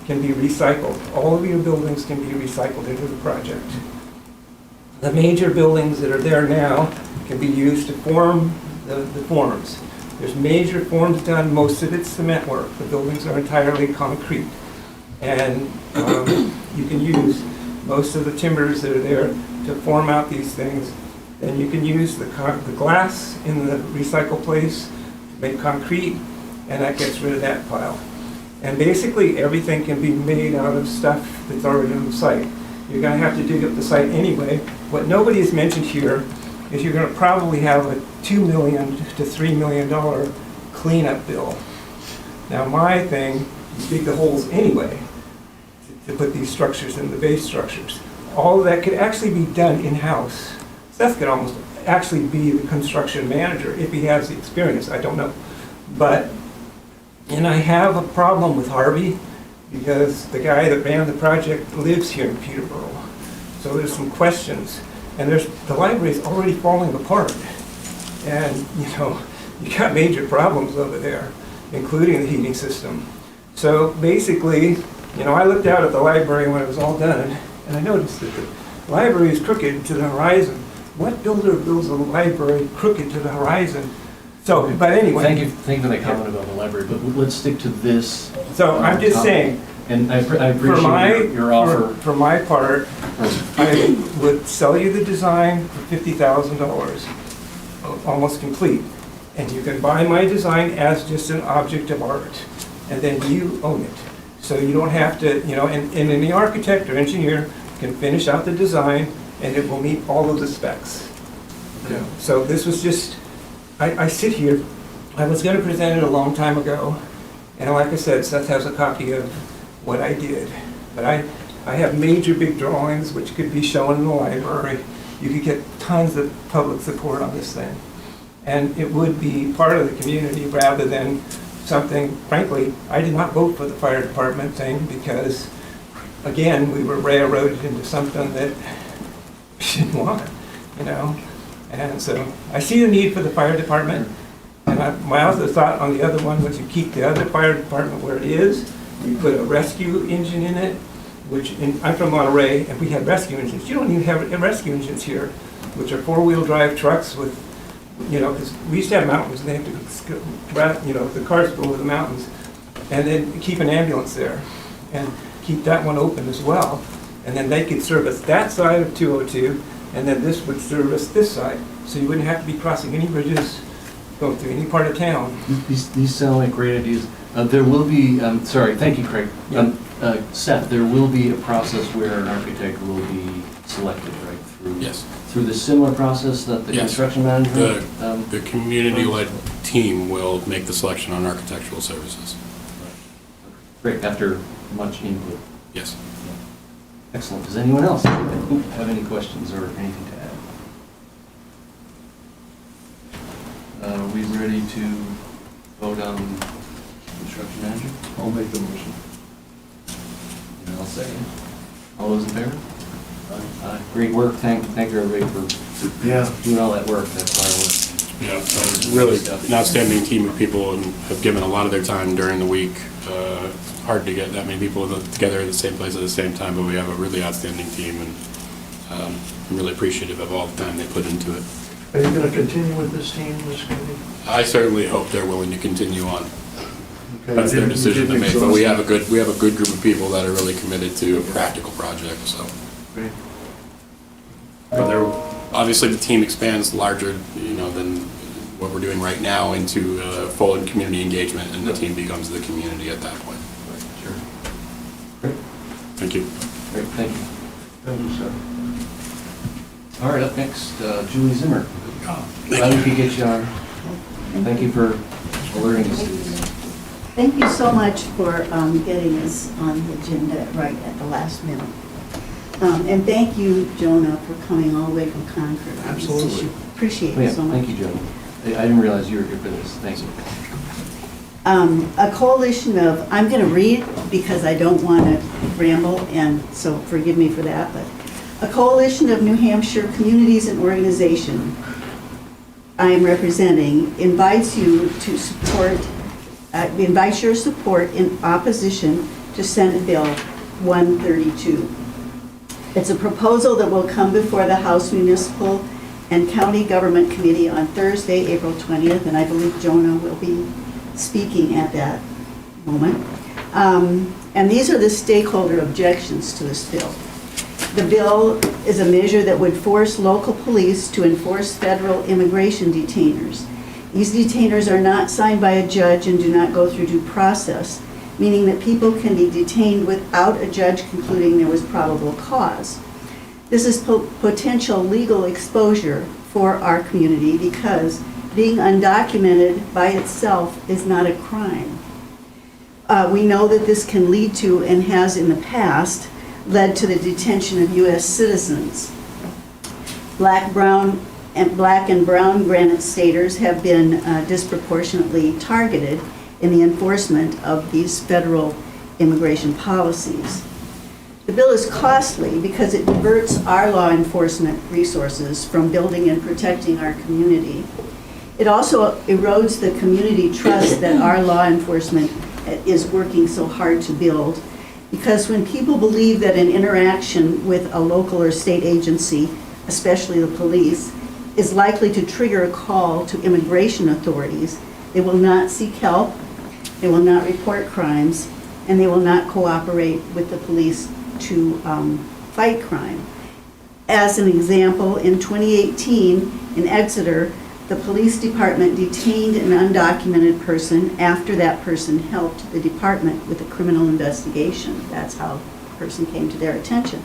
can be recycled. All of your buildings can be recycled into the project. The major buildings that are there now can be used to form the forms. There's major forms done, most of it's cement work. The buildings are entirely concrete. And you can use most of the timbers that are there to form out these things. Then you can use the glass in the recycle place to make concrete, and that gets rid of that pile. And basically, everything can be made out of stuff that's already on the site. You're going to have to dig up the site anyway. What nobody has mentioned here is you're going to probably have a $2 million to $3 million cleanup bill. Now, my thing is dig the holes anyway to put these structures in, the base structures. All of that could actually be done in-house. Seth could almost actually be the construction manager if he has the experience. I don't know. And I have a problem with Harvey because the guy that ran the project lives here in Peterborough. So there's some questions. And the library's already falling apart. And, you got major problems over there, including the heating system. So basically, I looked out at the library when it was all done, and I noticed that the library is crooked to the horizon. What builder builds a library crooked to the horizon? So, but anyway. Thank you for that comment about the library, but let's stick to this. So I'm just saying. And I appreciate your offer. For my part, I would sell you the design for $50,000, almost complete. And you can buy my design as just an object of art, and then you own it. So you don't have to, and any architect or engineer can finish out the design, and it will meet all of the specs. So this was just, I sit here, I was going to present it a long time ago, and like I said, Seth has a copy of what I did. But I have major big drawings which could be shown in the library. You could get tons of public support on this thing. And it would be part of the community rather than something, frankly, I did not vote for the fire department thing because, again, we were railroaded into something that we didn't want, And so I see the need for the fire department. And my other thought on the other one was to keep the other fire department where it is. You put a rescue engine in it, I'm from Monterey, and we had rescue engines. You don't even have rescue engines here, which are four-wheel drive trucks with, because we used to have mountains, and they have to, the cars go over the mountains, and then keep an ambulance there, and keep that one open as well. And then they could service that side of 202, and then this would service this side. So you wouldn't have to be crossing any bridges, going through any part of town. These sound like great ideas. There will be, sorry, thank you, Craig. Seth, there will be a process where an architect will be selected, right? Yes. Through the similar process that the Yes. construction manager? The community-led team will make the selection on architectural services. Great, after much input. Yes. Excellent. Does anyone else have any questions or anything to add? Are we ready to vote on construction manager? I'll make the motion. And I'll second. All those in favor? Great work. Thank you everybody for doing all that work. That's hard work. Yeah, really an outstanding team of people and have given a lot of their time during the week. Hard to get that many people together at the same place at the same time, but we have a really outstanding team, and I'm really appreciative of all the time they put into it. Are you going to continue with this team, this committee? I certainly hope they're willing to continue on. Okay, That's their you decision to didn't make, but we have exhaust a good group of people that are really committed to practical projects, so. Great. But they're, obviously the team expands larger, than what we're doing right now into full community engagement, and the team becomes the community at that point. Sure. Great. Thank you. Great, thank you. Thank you, sir. All right, up next, Julie Zimmer. Glad we could get you on. Thank you for alerting us to this. Thank you so much for getting us on the agenda right at the last minute. And thank you, Jonah, for coming all the way from Concord. Absolutely. Appreciate Oh, yeah, it so much. thank you, Joe. I didn't realize you were here for this. Thank you. A coalition of, I'm going to read because I don't want to ramble, and so forgive me for that, but a coalition of New Hampshire communities and organizations I am representing invites you to support, invites your support in opposition to Senate Bill 132. It's a proposal that will come before the House Municipal and County Government Committee on Thursday, April 20th, and I believe Jonah will be speaking at that moment. And these are the stakeholder objections to this bill. The bill is a measure that would force local police to enforce federal immigration detainers. These detainers are not signed by a judge and do not go through due process, meaning that people can be detained without a judge concluding there was probable cause. This is potential legal exposure for our community because being undocumented by itself is not a crime. We know that this can lead to, and has in the past, led to the detention of U.S. citizens. Black and brown granite staters have been disproportionately targeted in the enforcement of these federal immigration policies. The bill is costly because it diverts our law enforcement resources from building and protecting our community. It also erodes the community trust that our law enforcement is working so hard to build, because when people believe that an interaction with a local or state agency, especially the police, is likely to trigger a call to immigration authorities, they will not seek help, they will not report crimes, and they will not cooperate with the police to fight crime. As an example, in 2018 in Exeter, the police department detained an undocumented person after that person helped the department with a criminal investigation. That's how the person came to their attention.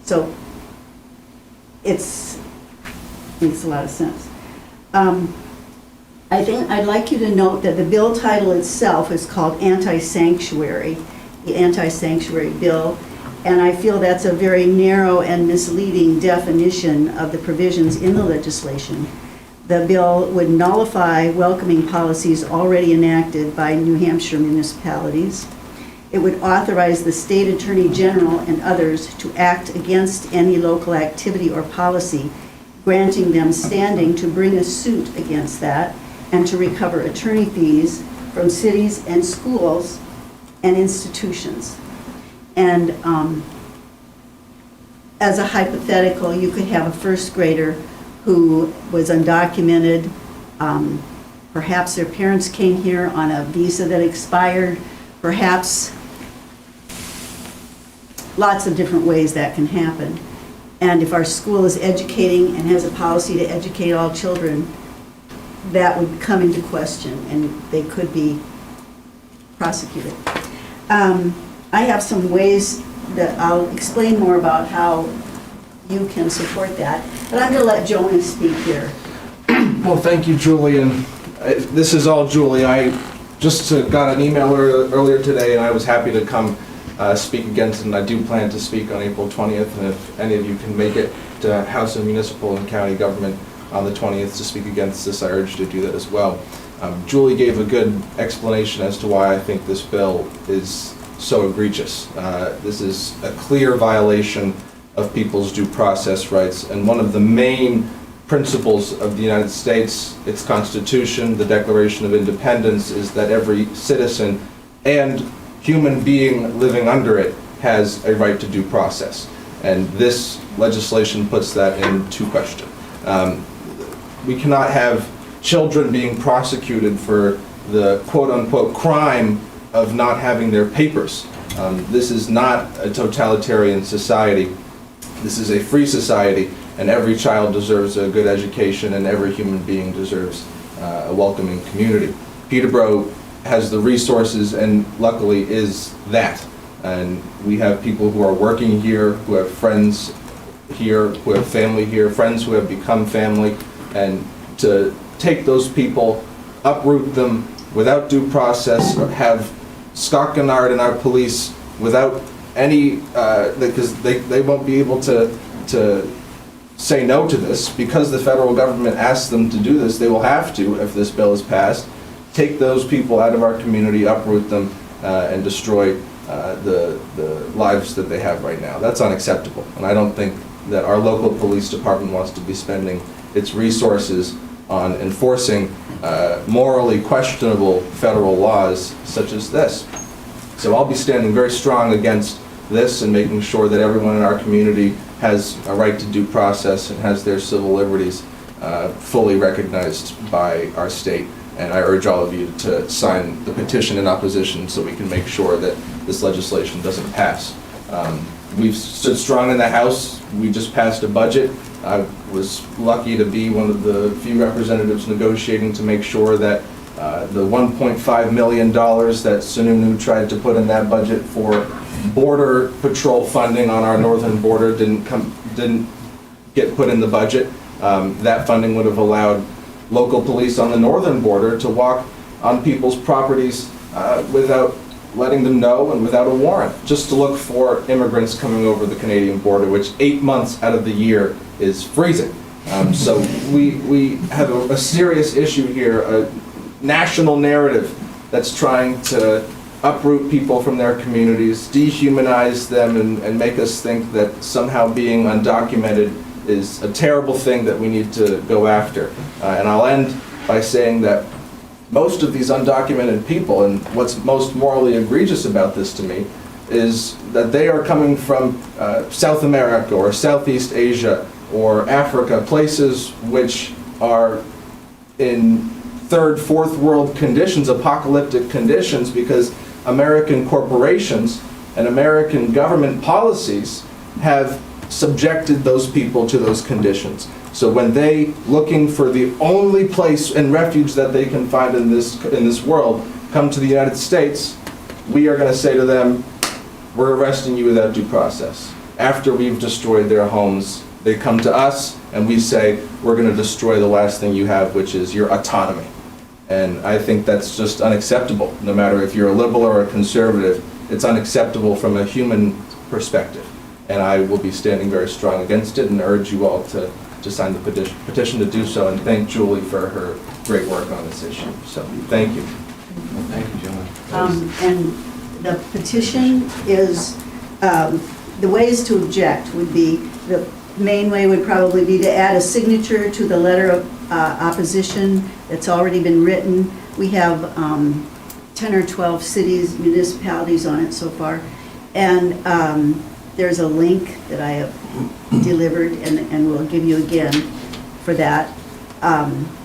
So makes a lot of sense. I think I'd like you to note that the bill title itself is called Anti-Sanctuary, the Anti-Sanctuary Bill, and I feel that's a very narrow and misleading definition of the provisions in the legislation. The bill would nullify welcoming policies already enacted by New Hampshire municipalities. It would authorize the state attorney general and others to act against any local activity or policy, granting them standing to bring a suit against that and to recover attorney fees from cities and schools and institutions. And as a hypothetical, you could have a first grader who was undocumented. Perhaps their parents came here on a visa that expired. Perhaps lots of different ways that can happen. And if our school is educating and has a policy to educate all children, that would come into question and they could be prosecuted. I have some ways that I'll explain more about how you can support that. But I'm gonna let Jonah speak here. Well, thank you, Julie, and this is all Julie. I just got an email earlier today, and I was happy to come speak against it, and I do plan to speak on April 20th, and if any of you can make it to House of Municipal and County Government on the 20th to speak against this, I urge you to do that as well. Julie gave a good explanation as to why I think this bill is so egregious. This is a clear violation of people's due process rights, and one of the main principles of the United States, its Constitution, the Declaration of Independence, is that every citizen and human being living under it has a right to due process. And this legislation puts that into question. We cannot have children being prosecuted for the quote-unquote crime of not having their papers. This is not a totalitarian society. This is a free society, and every child deserves a good education, and every human being deserves a welcoming community. Peterborough has the resources, and luckily is that. And we have people who are working here, who have friends here, who have family here, friends who have become family, and to take those people, uproot them without due process, or have Scott Guinard and our police without any, because they won't be able to say no to this, because the federal government asks them to do this. They will have to, if this bill is passed, take those people out of our community, uproot them, and destroy the lives that they have right now. That's unacceptable, and I don't think that our local police department wants to be spending its resources on enforcing morally questionable federal laws such as this. So I'll be standing very strong against this and making sure that everyone in our community has a right to due process and has their civil liberties fully recognized by our state. And I urge all of you to sign the petition in opposition so we can make sure that this legislation doesn't pass. We've stood strong in the House. We just passed a budget. I was lucky to be one of the few representatives negotiating to make sure that the $1.5 million that Sununu tried to put in that budget for border patrol funding on our northern border didn't get put in the budget. That funding would have allowed local police on the northern border to walk on people's properties without letting them know and without a warrant, just to look for immigrants coming over the Canadian border, which 8 months out of the year is freezing. So we have a serious issue here, a national narrative that's trying to uproot people from their communities, dehumanize them, and make us think that somehow being undocumented is a terrible thing that we need to go after. And I'll end by saying that most of these undocumented people, and what's most morally egregious about this to me, is that they are coming from South America or Southeast Asia or Africa, places which are in third, fourth world conditions, apocalyptic conditions, because American corporations and American government policies have subjected those people to those conditions. So when they, looking for the only place and refuge that they can find in this world, come to the United States, we are going to say to them, we're arresting you without due process. After we've destroyed their homes, they come to us and we say, we're going to destroy the last thing you have, which is your autonomy. And I think that's just unacceptable. No matter if you're a liberal or a conservative, it's unacceptable from a human perspective. And I will be standing very strong against it and urge you all to sign the petition to do so, and thank Julie for her great work on this issue. So, thank you. Thank you, John. And the petition is, the ways to object would be, the main way would probably be to add a signature to the letter of opposition that's already been written. We have 10 or 12 cities, municipalities on it so far. And there's a link that I have delivered and will give you again for that.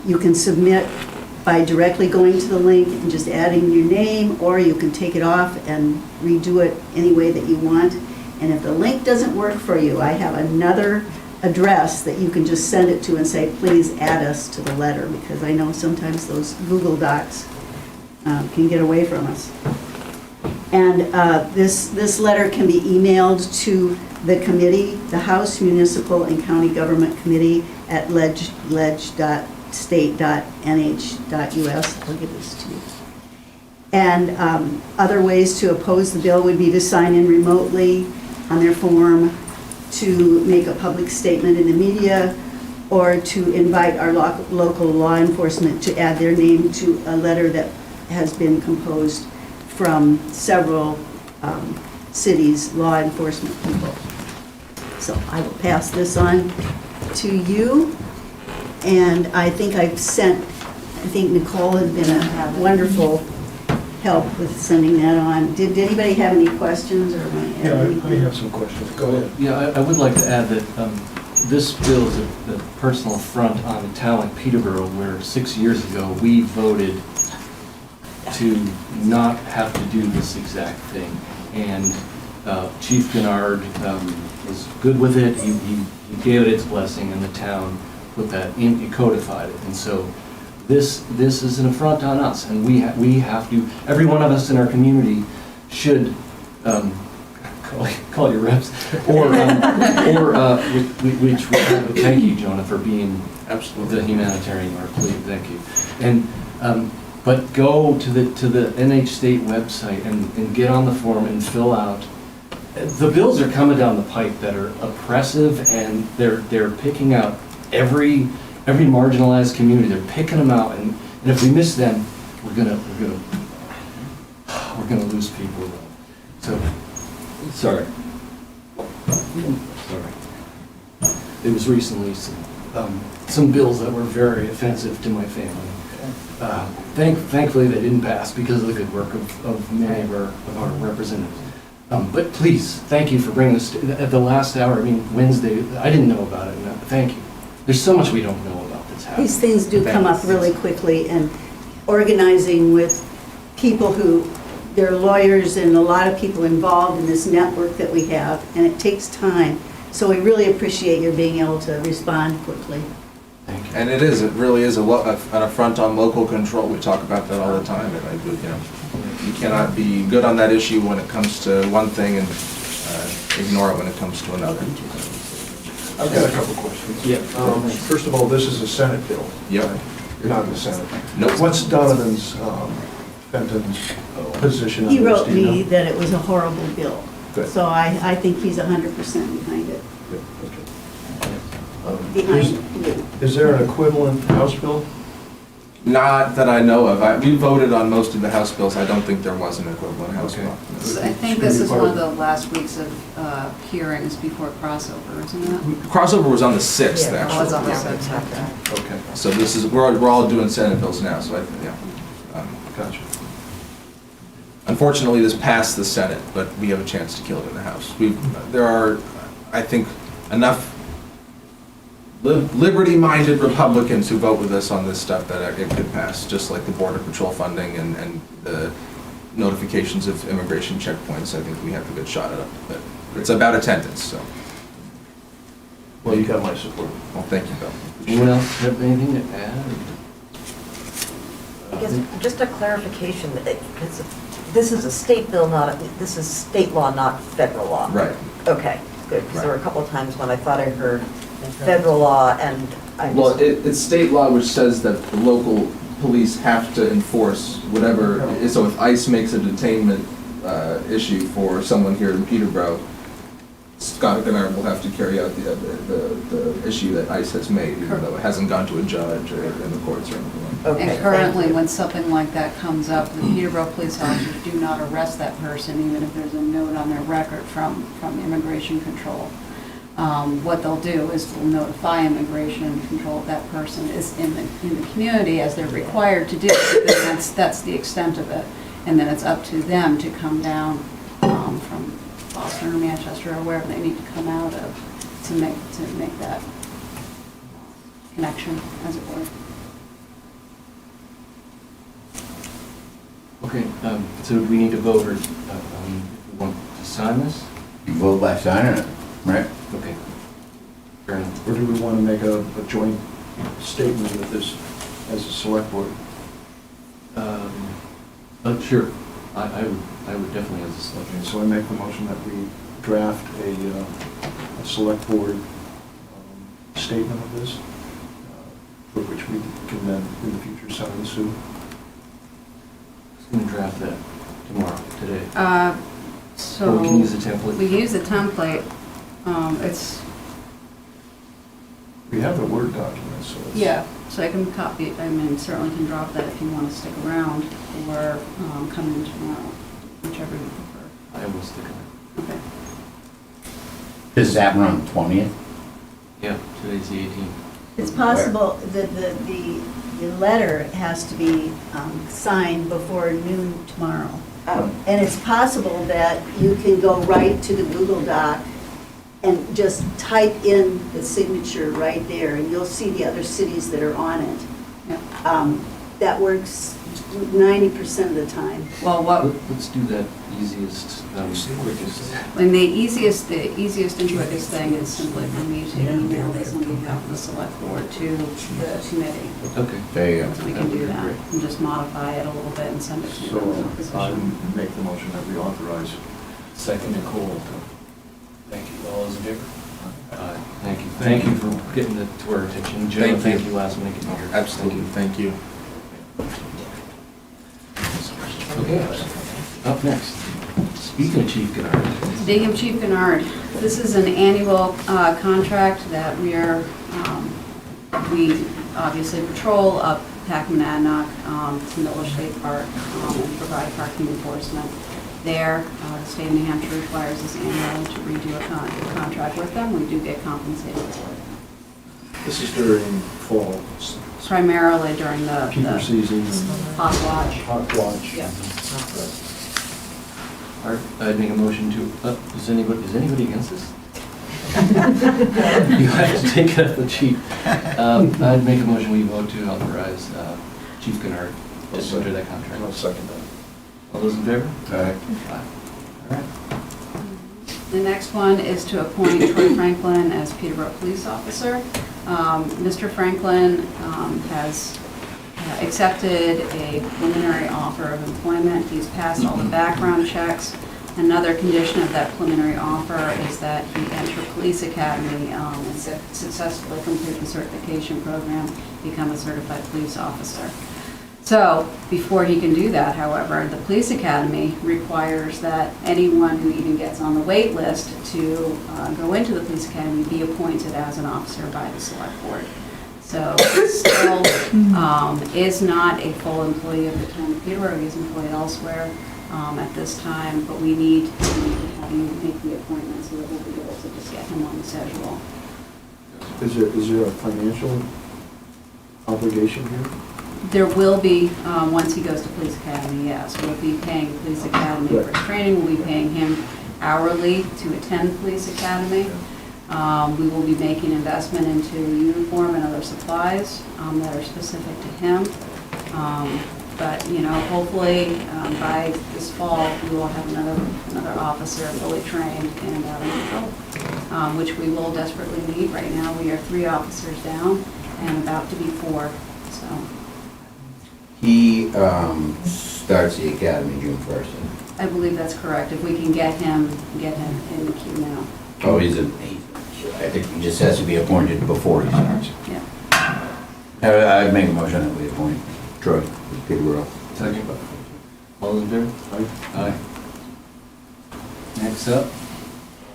You can submit by directly going to the link and just adding your name, or you can take it off and redo it any way that you want. And if the link doesn't work for you, I have another address that you can just send it to and say, please add us to the letter, because I know sometimes those Google Docs can get away from us. And this letter can be emailed to the committee, the House Municipal and County Government Committee at ledge.state.nh.us. I'll give this to you. And other ways to oppose the bill would be to sign in remotely on their form, to make a public statement in the media, or to invite our local law enforcement to add their name to a letter that has been composed from several cities' law enforcement people. So I will pass this on to you. And I think Nicole has been a wonderful help with sending that on. Did anybody have any questions or want to add anything? I have some questions. Go ahead. Yeah, I would like to add that this bill is a personal affront on a town like Peterborough, where 6 years ago, we voted to not have to do this exact thing. And Chief Guinard was good with it. He gave it its blessing, and the town put that in, he codified it. And so this is an affront on us, and we have to, every one of us in our community should call your reps, or which thank you, Jonah, for being absolutely the humanitarian or please, thank you. And but go to the NH State website and get on the form and fill out. The bills are coming down the pipe that are oppressive, and they're picking out every marginalized community. They're picking them out, and if we miss them, we're gonna lose people. So sorry. It was recently some bills that were very offensive to my family. Thankfully, they didn't pass because of the good work of many of our representatives. But please, thank you for bringing this at the last hour. I mean, Wednesday, I didn't know about it. And thank you. There's so much we don't know about that's happening. These things do come up really quickly, and organizing with people who, there are lawyers and a lot of people involved in this network that we have, and it takes time. So we really appreciate your being able to respond quickly. Thank you. And it really is an affront on local control. We talk about that all the time. And you cannot be good on that issue when it comes to one thing and ignore it when it comes to another. I've got a couple questions. Yeah. First of all, this is a Senate bill. Yep. You're not in the Senate. Nope. What's Donovan's, Fenton's position on He this? wrote Do you know? me that it was a horrible bill. Good. So I think he's 100% behind it. Good, okay. Behind you. Is there an equivalent House bill? Not that I know of. We voted on most of the House bills. I don't think there was an equivalent House Okay. bill. So I think this is one of the last weeks of hearings before crossover, isn't it? Crossover was on the 6th, Yeah, Oh, it's on actually. the sixth, okay. Okay, So this is, we're all doing Senate bills now, so gotcha. Unfortunately, this passed the Senate, but we have a chance to kill it in the House. There are, I think, enough liberty-minded Republicans who vote with us on this stuff that it could pass, just like the Border Patrol funding and the notifications of immigration checkpoints. I think we have a good shot at it, but it's about attendance, so. Well, you got my support. Well, thank you, Bill. Anyone else have anything to add? I guess, just a clarification, this is a state bill, this is state law, not federal law. Right. Okay, good, because there were a couple of times when I thought I heard federal law, and I Well, just... it's state law which says that the local police have to enforce whatever, so if ICE makes a detainment issue for someone here in Peterborough, Scott Guinard will have to carry out the issue that ICE has made, even though it hasn't gone to a judge or in the courts or anything like that. Okay, And thank currently, you. when something like that comes up, the Peterborough police officers do not arrest that person, even if there's a note on their record from immigration control. What they'll do is they'll notify immigration control if that person is in the community, as they're required to do. That's the extent of it. And then it's up to them to come down from Boston or Manchester or wherever they need to come out of to make that connection, as it were. Okay, so we need to vote, or if we want to sign this? You vote by signing it, right? Okay. Fair enough. Or do we want to make a joint statement with this as a select board? Sure. I I would definitely as a select. Okay, so I make the motion that we draft a select board statement of this, for which we can then in the future send and sue. Who's going to draft that tomorrow, today? So. Or we can use the template. We use the template. It's, We have the Word document, so it's. yeah, so I can copy, I mean, certainly can drop that if you want to stick around or come in tomorrow, whichever you prefer. I will stick around. Okay. Does that run on the 20th? Yeah, today's the 18th. It's possible that the letter has to be signed before noon tomorrow. And it's possible that you can go right to the Google Doc and just type in the signature right there, and you'll see the other cities that are on it. Yeah. That works 90% of the time. Well, what, Let's do that easiest, quickest. and the easiest and quickest thing is simply for me to email this on behalf of the select board to the committee. Okay. There you So we can do that and just modify it a little bit and send it to you. So I make the motion that we authorize. Second, Nicole. Thank you. All those in favor? Thank you. Thank you for getting it to our attention. Joe, thank you last minute getting here. Absolutely, thank you. Okay, up next, speaking of Chief Guinard. Speaking of Chief Guinard, this is an annual contract that we obviously patrol up Packmanadnock to Miller State Park and provide parking enforcement there. The state of New Hampshire requires us annually to redo a contract with them. We do get compensated for it. This is during fall, Primarily during the peak season, hot watch. hot watch. Yeah. I'd make a motion to, is anybody against this? You have to take it up with Chief. I'd make a motion we vote to authorize Chief Guinard to enter that contract. I'll second that. All those in favor? Aye. Aye. All right. The next one is to appoint Troy Franklin as Peterborough Police Officer. Mr. Franklin has accepted a preliminary offer of employment. He's passed all the background checks. Another condition of that preliminary offer is that he enter Police Academy and successfully complete the certification program, become a certified police officer. So, before he can do that, however, the Police Academy requires that anyone who even gets on the wait list to go into the Police Academy be appointed as an officer by the Select Board. So, he still is not a full employee of the town of Peterborough. He is employed elsewhere at this time, but we need to have you make the appointment so that we'll be able to just get him on the schedule. Is there a financial obligation here? There will be, once he goes to Police Academy, yes. We'll be paying Police Academy for his training. We'll be paying him hourly to attend Police Academy. We will be making investment into uniform and other supplies that are specific to him. But, you know, hopefully by this fall, we will have another officer fully trained and out of patrol, which we will desperately need. Right now, we are 3 officers down and about to be 4, so. He starts the academy June 1st. I believe that's correct. If we can get him in the queue now. Oh, I think he just has to be appointed before he starts. Yeah. I'd make a motion that we appoint Troy as Peterborough. Second. All those in favor? Aye. Next up,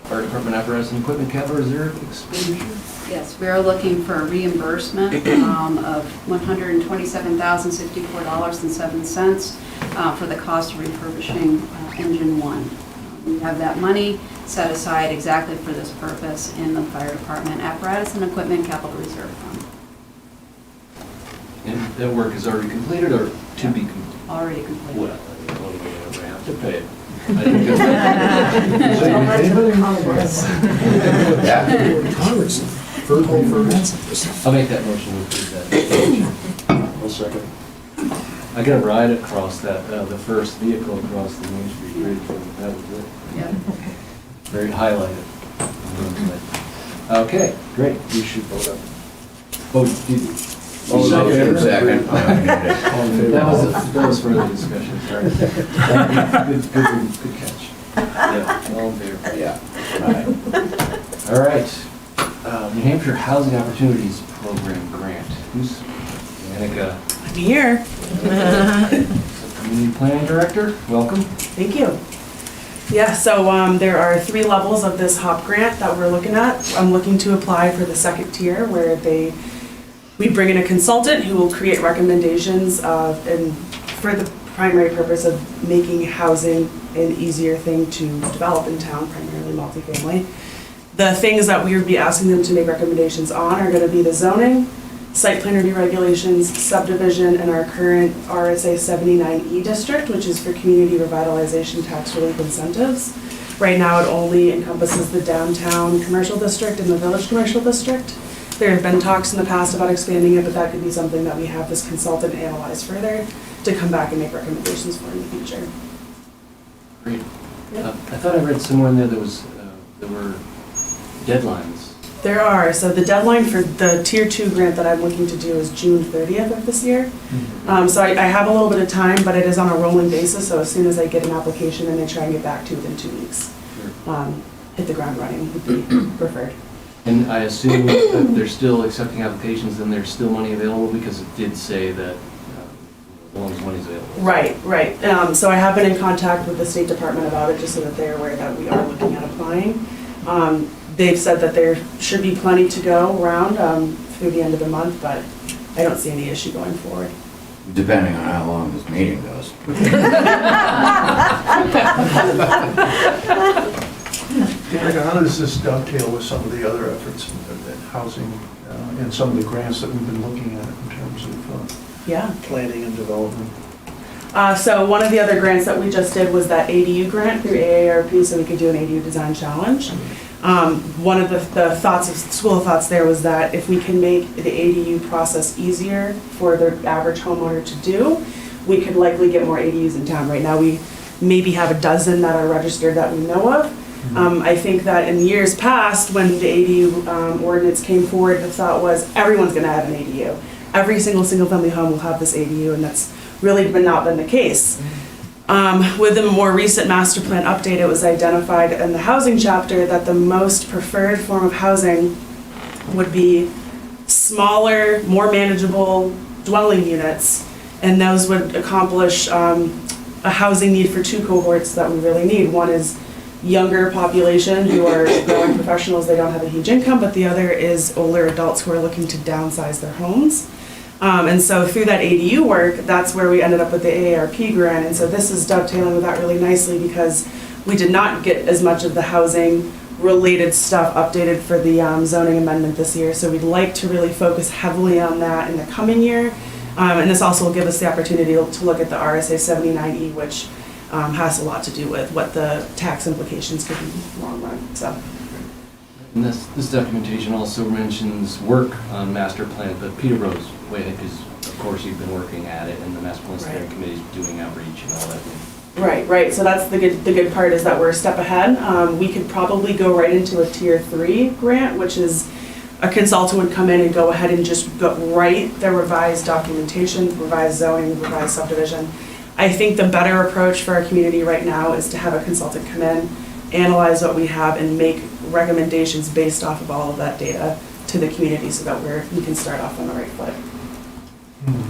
Fire Department apparatus and equipment capital reserve expenditure. Yes, we are looking for a reimbursement of $127,064.07 for the cost of refurbishing engine 1. We have that money set aside exactly for this purpose in the Fire Department apparatus and equipment capital reserve fund. And that work is already completed or to be completed? Already completed. Well, we have to pay it. I think that's- Yeah. Congress, for I'll make that motion to approve that. I'll second. I got to ride across that, the first vehicle across the Main Street Bridge, and that was it. Yep. Very highlighted. Okay, great. We should vote up. Oh, did you? All in favor? Second. All in favor? That was further discussion, sorry. Good catch. Yeah, all in favor. Yeah. Right. All right. New Hampshire Housing Opportunities Program grant. Who's Danica? I'm here. Community Planning Director, welcome. Thank you. Yeah, so there are 3 levels of this HOP grant that we're looking at. I'm looking to apply for the second tier where we bring in a consultant who will create recommendations and for the primary purpose of making housing an easier thing to develop in town, primarily multifamily. The things that we would be asking them to make recommendations on are going to be the zoning, site plan review regulations, subdivision, and our current RSA 79E district, which is for community revitalization tax relief incentives. Right now, it only encompasses the downtown commercial district and the village commercial district. There have been talks in the past about expanding it, but that could be something that we have this consultant analyze further to come back and make recommendations for in the future. Great. Yeah. I thought I read somewhere in there there were deadlines. There are. So the deadline for the Tier 2 grant that I'm looking to do is June 30th of this year. So I have a little bit of time, but it is on a rolling basis. So as soon as I get an application, and I try and get back to you within 2 weeks. Hit the ground running would be preferred. And I assume that they're still accepting applications and there's still money available because it did say that as long as money's available. Right. So I have been in contact with the State Department about it just so that they're aware that we are looking at applying. They've said that there should be plenty to go around through the end of the month, but I don't see any issue going forward. Depending on how long this meeting goes. Danica, how does this dovetail with some of the other efforts in housing and some of the grants that we've been looking at in terms of Yeah. planning and development? So one of the other grants that we just did was that ADU grant through AARP, so we could do an ADU design challenge. One of the thoughts of school of thoughts there was that if we can make the ADU process easier for the average homeowner to do, we could likely get more ADUs in town. Right now, we maybe have a dozen that are registered that we know of. I think that in years past, when the ADU ordinance came forward, the thought was everyone's going to have an ADU. Every single-family home will have this ADU, and that's really not been the case. With the more recent master plan update, it was identified in the housing chapter that the most preferred form of housing would be smaller, more manageable dwelling units, and those would accomplish a housing need for 2 cohorts that we really need. One is younger population who are growing professionals, they don't have a huge income, but the other is older adults who are looking to downsize their homes. And so through that ADU work, that's where we ended up with the AARP grant. And so this is dovetailing with that really nicely because we did not get as much of the housing related stuff updated for the zoning amendment this year. So we'd like to really focus heavily on that in the coming year. And this also will give us the opportunity to look at the RSA 79E, which has a lot to do with what the tax implications could be in the long run. So. And this documentation also mentions work on master plan, but Peterborough's way ahead because, of course, you've been working at it and the master plan steering committee's doing outreach and all that. Right. So that's the good part is that we're a step ahead. We could probably go right into a Tier 3 grant, which is a consultant would come in and go ahead and just write the revised documentation, revised zoning, revised subdivision. I think the better approach for our community right now is to have a consultant come in, analyze what we have, and make recommendations based off of all of that data to the community so that we can start off on the right foot. And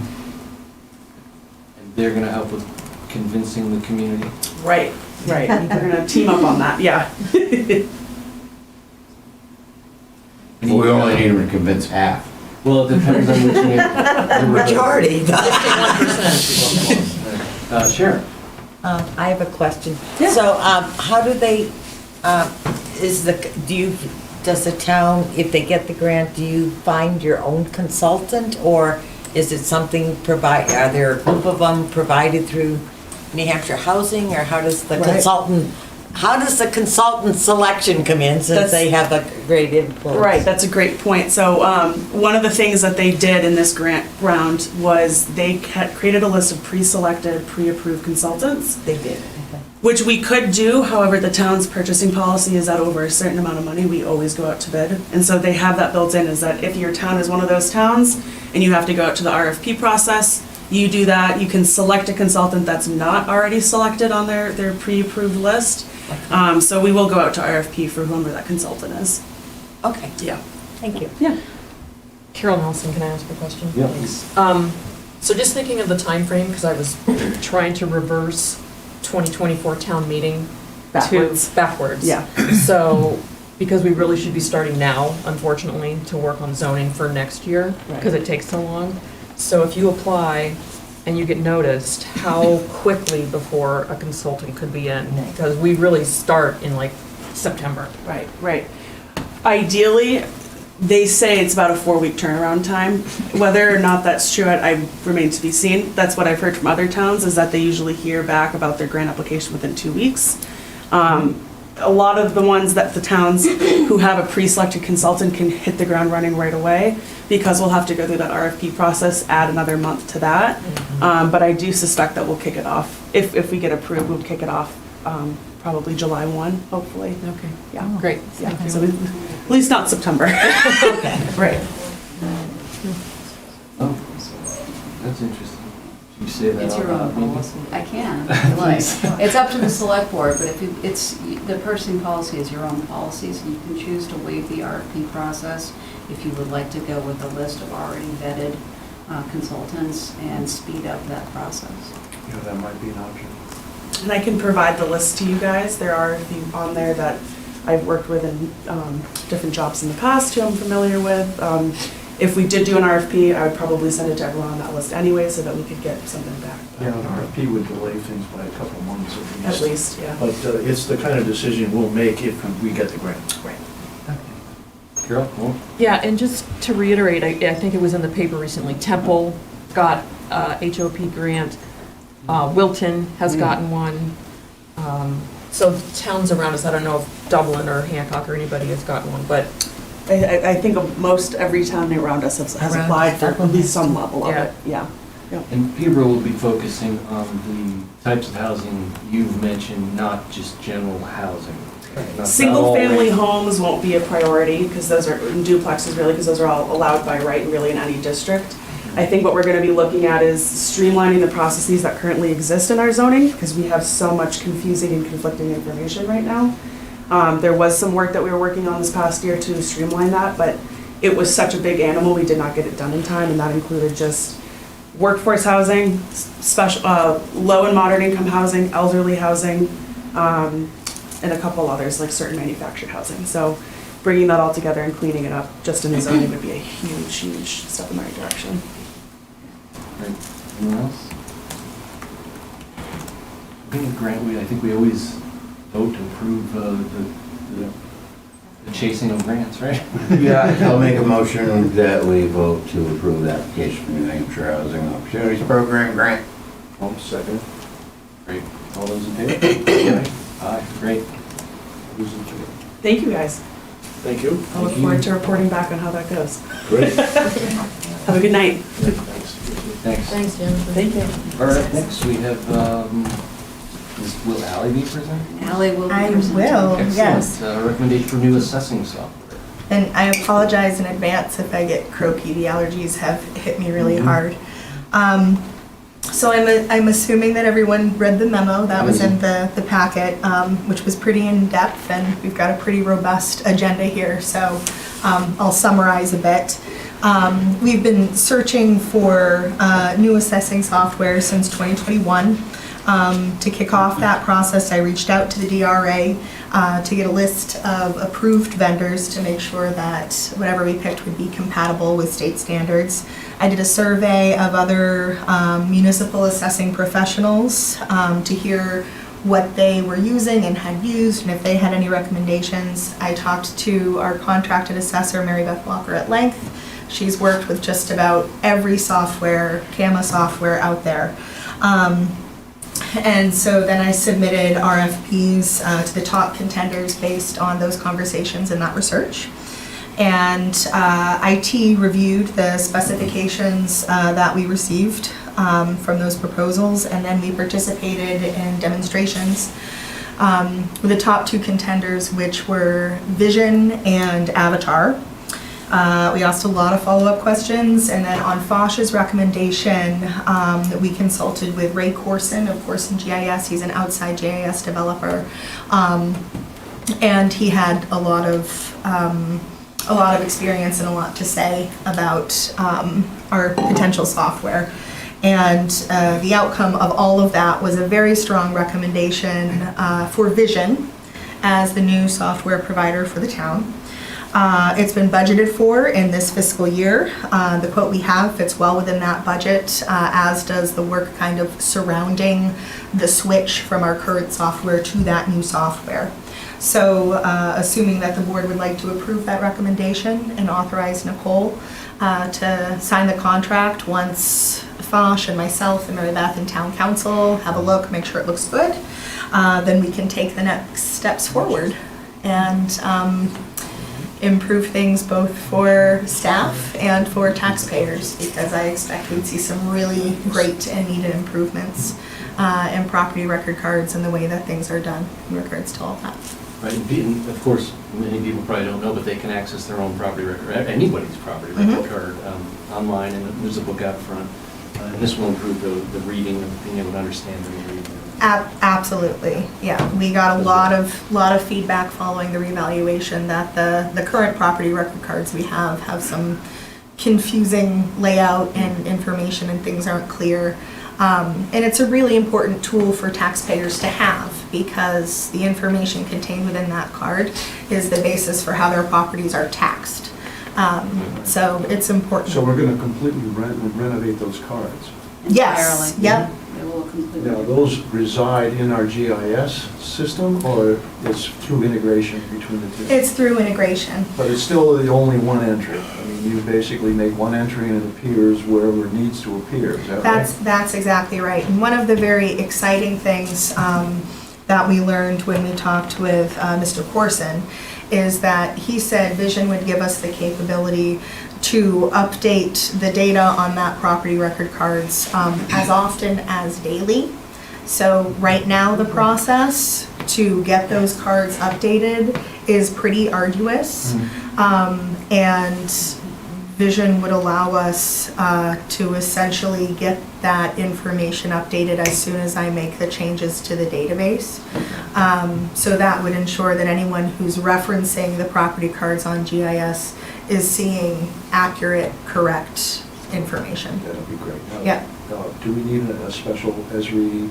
they're going to help with convincing the community? Right. We're going to team up on that, yeah. We only need them to convince half. Well, it depends on which Majority. 51%. Sharon? I have a question. Yeah. So, how do they, does the town, if they get the grant, do you find your own consultant? Or is it something are there a group of them provided through New Hampshire Housing? Or how does the consultant selection come in since they have a great influence? Right, that's a great point. So one of the things that they did in this grant round was they created a list of pre-selected, pre-approved consultants. They did. Which we could do, however, the town's purchasing policy is that over a certain amount of money, we always go out to bid. And so they have that built in, is that if your town is one of those towns, and you have to go out to the RFP process. You do that, you can select a consultant that's not already selected on their pre-approved list. So we will go out to RFP for whoever that consultant is. Okay, Yeah. thank you. Yeah. Carol Nelson, can I ask a question? Yeah. So just thinking of the time frame, because I was trying to reverse 2024 town meeting Backwards. to backwards. Yeah. So, because we really should be starting now, unfortunately, to work on zoning for next year, because it takes so long. So if you apply and you get noticed, how quickly before a consultant could be in? Because we really start in like September. Right, right. Ideally, they say it's about a 4-week turnaround time. Whether or not that's true, I remain to be seen. That's what I've heard from other towns, is that they usually hear back about their grant application within 2 weeks. A lot of the ones that the towns who have a pre-selected consultant can hit the ground running right away, because we'll have to go through that RFP process, add another month to that. But I do suspect that we'll kick it off. If we get approved, we'll kick it off probably July 1, hopefully. Okay. Yeah. Great. Yeah, Thank you. so at least not September. Right. Oh, that's interesting. You say that It's out your own loud, maybe? policy. I can, if you like. It's up to the select board, but if it's, the purchasing policy is your own policy, so you can choose to waive the RFP process if you would like to go with a list of already vetted consultants and speed up that process. Yeah, that might be an option. And I can provide the list to you guys. There are a few on there that I've worked with in different jobs in the past who I'm familiar with. If we did do an RFP, I would probably send it to everyone on that list anyway, so that we could get something back. Yeah, an RFP would delay things by a couple of months At least, yeah. But it's the kind of decision we'll make if we get the grant. Right. Carol? Well, Yeah, and just to reiterate, I think it was in the paper recently, Temple got a HOP grant, Wilton has gotten one. So towns around us, I don't know if Dublin or Hancock or anybody has gotten one, but I think of most every town around us has applied for at least some level of it, yeah. And Peterborough will be focusing on the types of housing you've mentioned, not just general housing. Not Single-family all- homes won't be a priority, because those are, and duplexes really, because those are all allowed by right really in any district. I think what we're gonna be looking at is streamlining the processes that currently exist in our zoning, because we have so much confusing and conflicting information right now. There was some work that we were working on this past year to streamline that, but it was such a big animal, we did not get it done in time, and that included just workforce housing, special, low and moderate income housing, elderly housing, and a couple others, like certain manufactured housing. So bringing that all together and cleaning it up just in the zoning would be a huge, huge step in the right direction. Right. Anyone else? I think we always vote to approve the chasing of grants, right? Yeah, I'll make a motion that we vote to approve the application for New Hampshire Housing Opportunities Program grant. I'll second. Great. All those in favor? Aye. Great. Who's in favor? Thank you, guys. Thank you. I look forward to reporting back on how that goes. Great. Have a good night. Thanks. Thanks. thanks, Jennifer. Thank you. All right, next we have, will Ally be presenting? Ally will be I presenting. will, Excellent. yes. Recommendation for new assessing software. And I apologize in advance if I get croaky. The allergies have hit me really hard. So I'm assuming that everyone read the memo that was in the packet, which was pretty in-depth, and we've got a pretty robust agenda here, so I'll summarize a bit. We've been searching for new assessing software since 2021. To kick off that process, I reached out to the DRA to get a list of approved vendors to make sure that whatever we picked would be compatible with state standards. I did a survey of other municipal assessing professionals to hear what they were using and had used, and if they had any recommendations. I talked to our contracted assessor, Mary Beth Walker, at length. She's worked with just about every software, CAMA software out there. And so then I submitted RFPs to the top contenders based on those conversations and that research. And IT reviewed the specifications that we received from those proposals, and then we participated in demonstrations with the top two contenders, which were Vision and Avatar. We asked a lot of follow-up questions, and then on Fosh's recommendation, we consulted with Ray Corson of Corson GIS. He's an outside GIS developer, and he had a lot of experience and a lot to say about our potential software. And the outcome of all of that was a very strong recommendation for Vision as the new software provider for the town. It's been budgeted for in this fiscal year. The quote we have fits well within that budget, as does the work kind of surrounding the switch from our current software to that new software. So assuming that the board would like to approve that recommendation and authorize Nicole to sign the contract once Fosh and myself and Mary Beth and town council have a look, make sure it looks good, then we can take the next steps forward and improve things both for staff and for taxpayers, because I expect we'd see some really great and needed improvements in property record cards and the way that things are done in regards to all that. Right, and of course, many people probably don't know, but they can access their own property record, anybody's property record card online, and there's a book out front. And this will improve the reading and being able to understand and read. Absolutely, yeah. We got a lot of feedback following the revaluation that the current property record cards we have some confusing layout and information, and things aren't clear. And it's a really important tool for taxpayers to have, because the information contained within that card is the basis for how their properties are taxed. So it's important. So we're going to completely renovate those cards? Yes, Entirely. yep. It will completely. Now, those reside in our GIS system, or it's through integration between the two? It's through integration. But it's still the only one entry. I mean, you basically make one entry and it appears wherever it needs to appear, is that right? That's exactly right. And one of the very exciting things that we learned when we talked with Mr. Corson is that he said Vision would give us the capability to update the data on that property record cards as often as daily. So right now the process to get those cards updated is pretty arduous. And Vision would allow us to essentially get that information updated as soon as I make the changes to the database. So that would ensure that anyone who's referencing the property cards on GIS is seeing accurate, correct information. That'd be great. Now, Yeah. Do we need a special Esri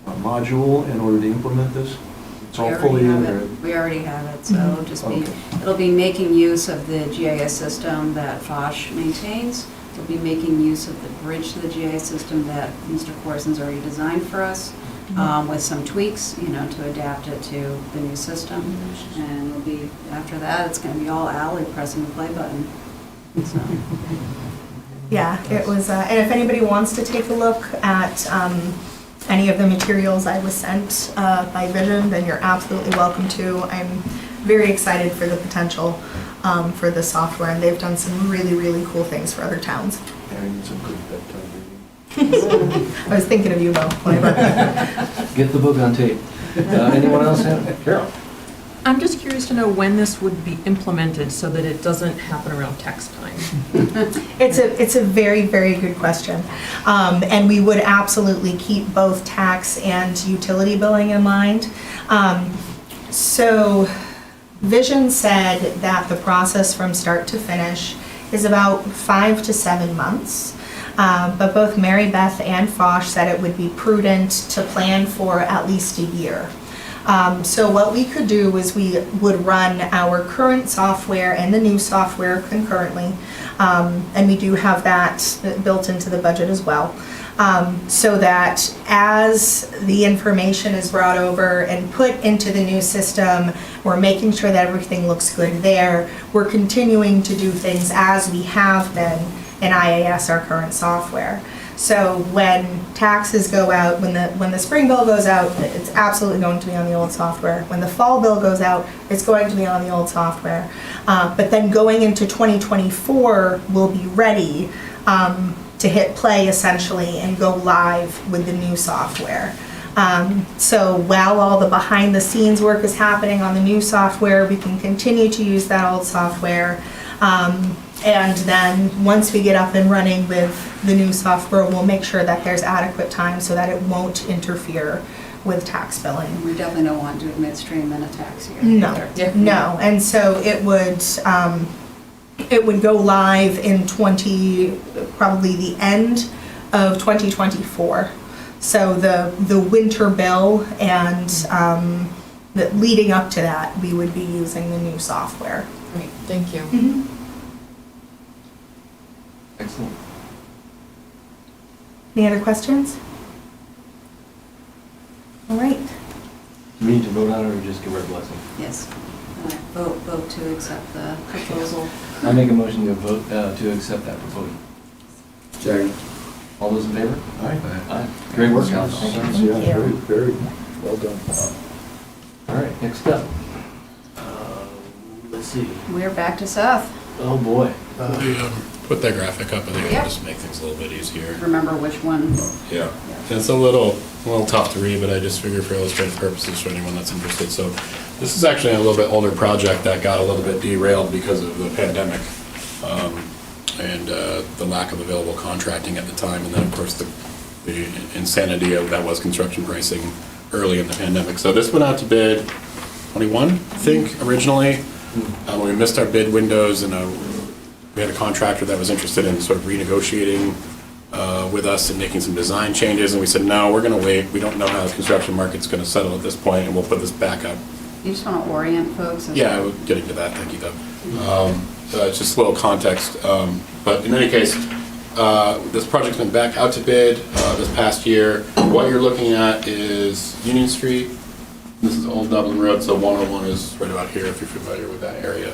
module in order to implement this? It's all fully integrated. We already have it, so it'll just be, it'll be making use of the GIS system that Fosh maintains. It'll be making use of the bridge to the GIS system that Mr. Corson's already designed for us, with some tweaks, to adapt it to the new system. And it'll be, after that, it's gonna be all Ally pressing the play button, so. Yeah, it was, and if anybody wants to take a look at any of the materials I was sent by Vision, then you're absolutely welcome to. I'm very excited for the potential for the software, and they've done some really, really cool things for other towns. I need some good bedtime reading. I was thinking of you, Bo. Get the book on tape. Anyone else have? Carol? I'm just curious to know when this would be implemented so that it doesn't happen around tax time. It's a very, very good question. And we would absolutely keep both tax and utility billing in mind. So Vision said that the process from start to finish is about 5 to 7 months. But both Mary Beth and Fosh said it would be prudent to plan for at least a year. So what we could do is we would run our current software and the new software concurrently, and we do have that built into the budget as well, so that as the information is brought over and put into the new system, we're making sure that everything looks good there. We're continuing to do things as we have been in IAS, our current software. So when taxes go out, when the spring bill goes out, it's absolutely going to be on the old software. When the fall bill goes out, it's going to be on the old software. But then going into 2024, we'll be ready to hit play essentially and go live with the new software. So while all the behind the scenes work is happening on the new software, we can continue to use that old software. And then once we get up and running with the new software, we'll make sure that there's adequate time so that it won't interfere with tax billing. We definitely don't want to do midstream in a tax year. No, either. no, and so it would go live in probably the end of 2024. So the winter bill and leading up to that, we would be using the new software. Great, thank you. Mhm. Excellent. Any other questions? All right. Do we need to vote on it or just give our blessing? Yes. Vote to accept the proposal. I make a motion to vote, to accept that proposal. Second. All those in favor? Aye. Aye. Great work, Al. Thank you. Yeah, very well done. All right, next up. Let's see. We're back to Seth. Oh, boy. Put that graphic up, I think Yep. it'll just make things a little bit easier. Remember which one? Yeah, it's a little tough to read, but I just figured for illustrative purposes for anyone that's interested. So this is actually a little bit older project that got a little bit derailed because of the pandemic and the lack of available contracting at the time, and then of course the insanity of that was construction pricing early in the pandemic. So this went out to bid 21, I think, originally. We missed our bid windows, and we had a contractor that was interested in sort of renegotiating with us and making some design changes, and we said, no, we're going to wait. We don't know how the construction market's going to settle at this point, and we'll put this back up. You just want to orient folks? Yeah, we're getting to that. Thank you, though. It's just a little context. But in any case, this project's been back out to bid this past year. What you're looking at is Union Street. This is Old Dublin Road, so 101 is right about here if you're familiar with that area.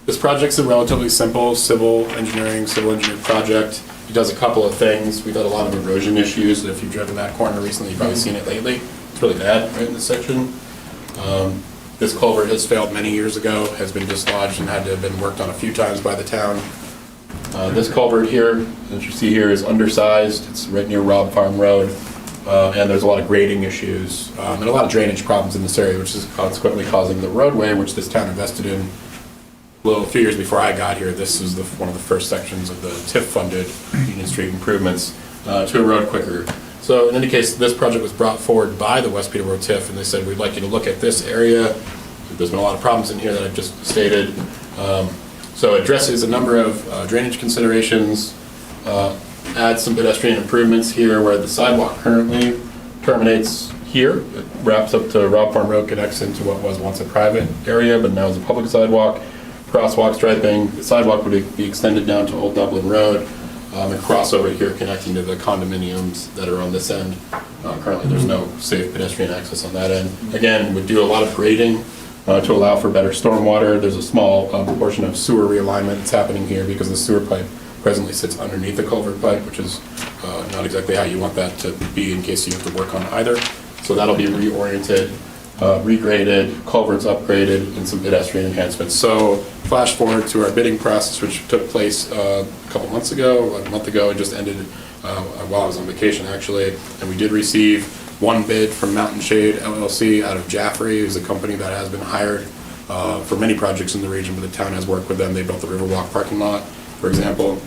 This project's a relatively simple civil engineering project. It does a couple of things. We've had a lot of erosion issues. If you've driven that corner recently, you've probably seen it lately. It's really bad right in this section. This culvert has failed many years ago, has been dislodged and had to have been worked on a few times by the town. This culvert here, that you see here, is undersized. It's right near Robb Farm Road. And there's a lot of grading issues and a lot of drainage problems in this area, which is consequently causing the roadway, which this town invested in a few years before I got here. This was one of the first sections of the TIF-funded Union Street improvements to erode quicker. So in any case, this project was brought forward by the West Peterborough TIF, and they said, we'd like you to look at this area. There's been a lot of problems in here that I've just stated. So it addresses a number of drainage considerations, adds some pedestrian improvements here where the sidewalk currently terminates here. It wraps up to Robb Farm Road, connects into what was once a private area, but now is a public sidewalk. Crosswalk striping, the sidewalk would be extended down to Old Dublin Road, and cross over here connecting to the condominiums that are on this end. Currently there's no safe pedestrian access on that end. Again, we do a lot of grading to allow for better stormwater. There's a small portion of sewer realignment that's happening here because the sewer pipe presently sits underneath the culvert pipe, which is not exactly how you want that to be in case you have to work on either. So that'll be reoriented, regraded, culverts upgraded, and some pedestrian enhancements. So flash forward to our bidding process, which took place a couple months ago, a month ago. It just ended while I was on vacation, actually. And we did receive one bid from Mountain Shade LLC out of Jaffrey, who's a company that has been hired for many projects in the region, but the town has worked with them. They built the Riverwalk parking lot, for example.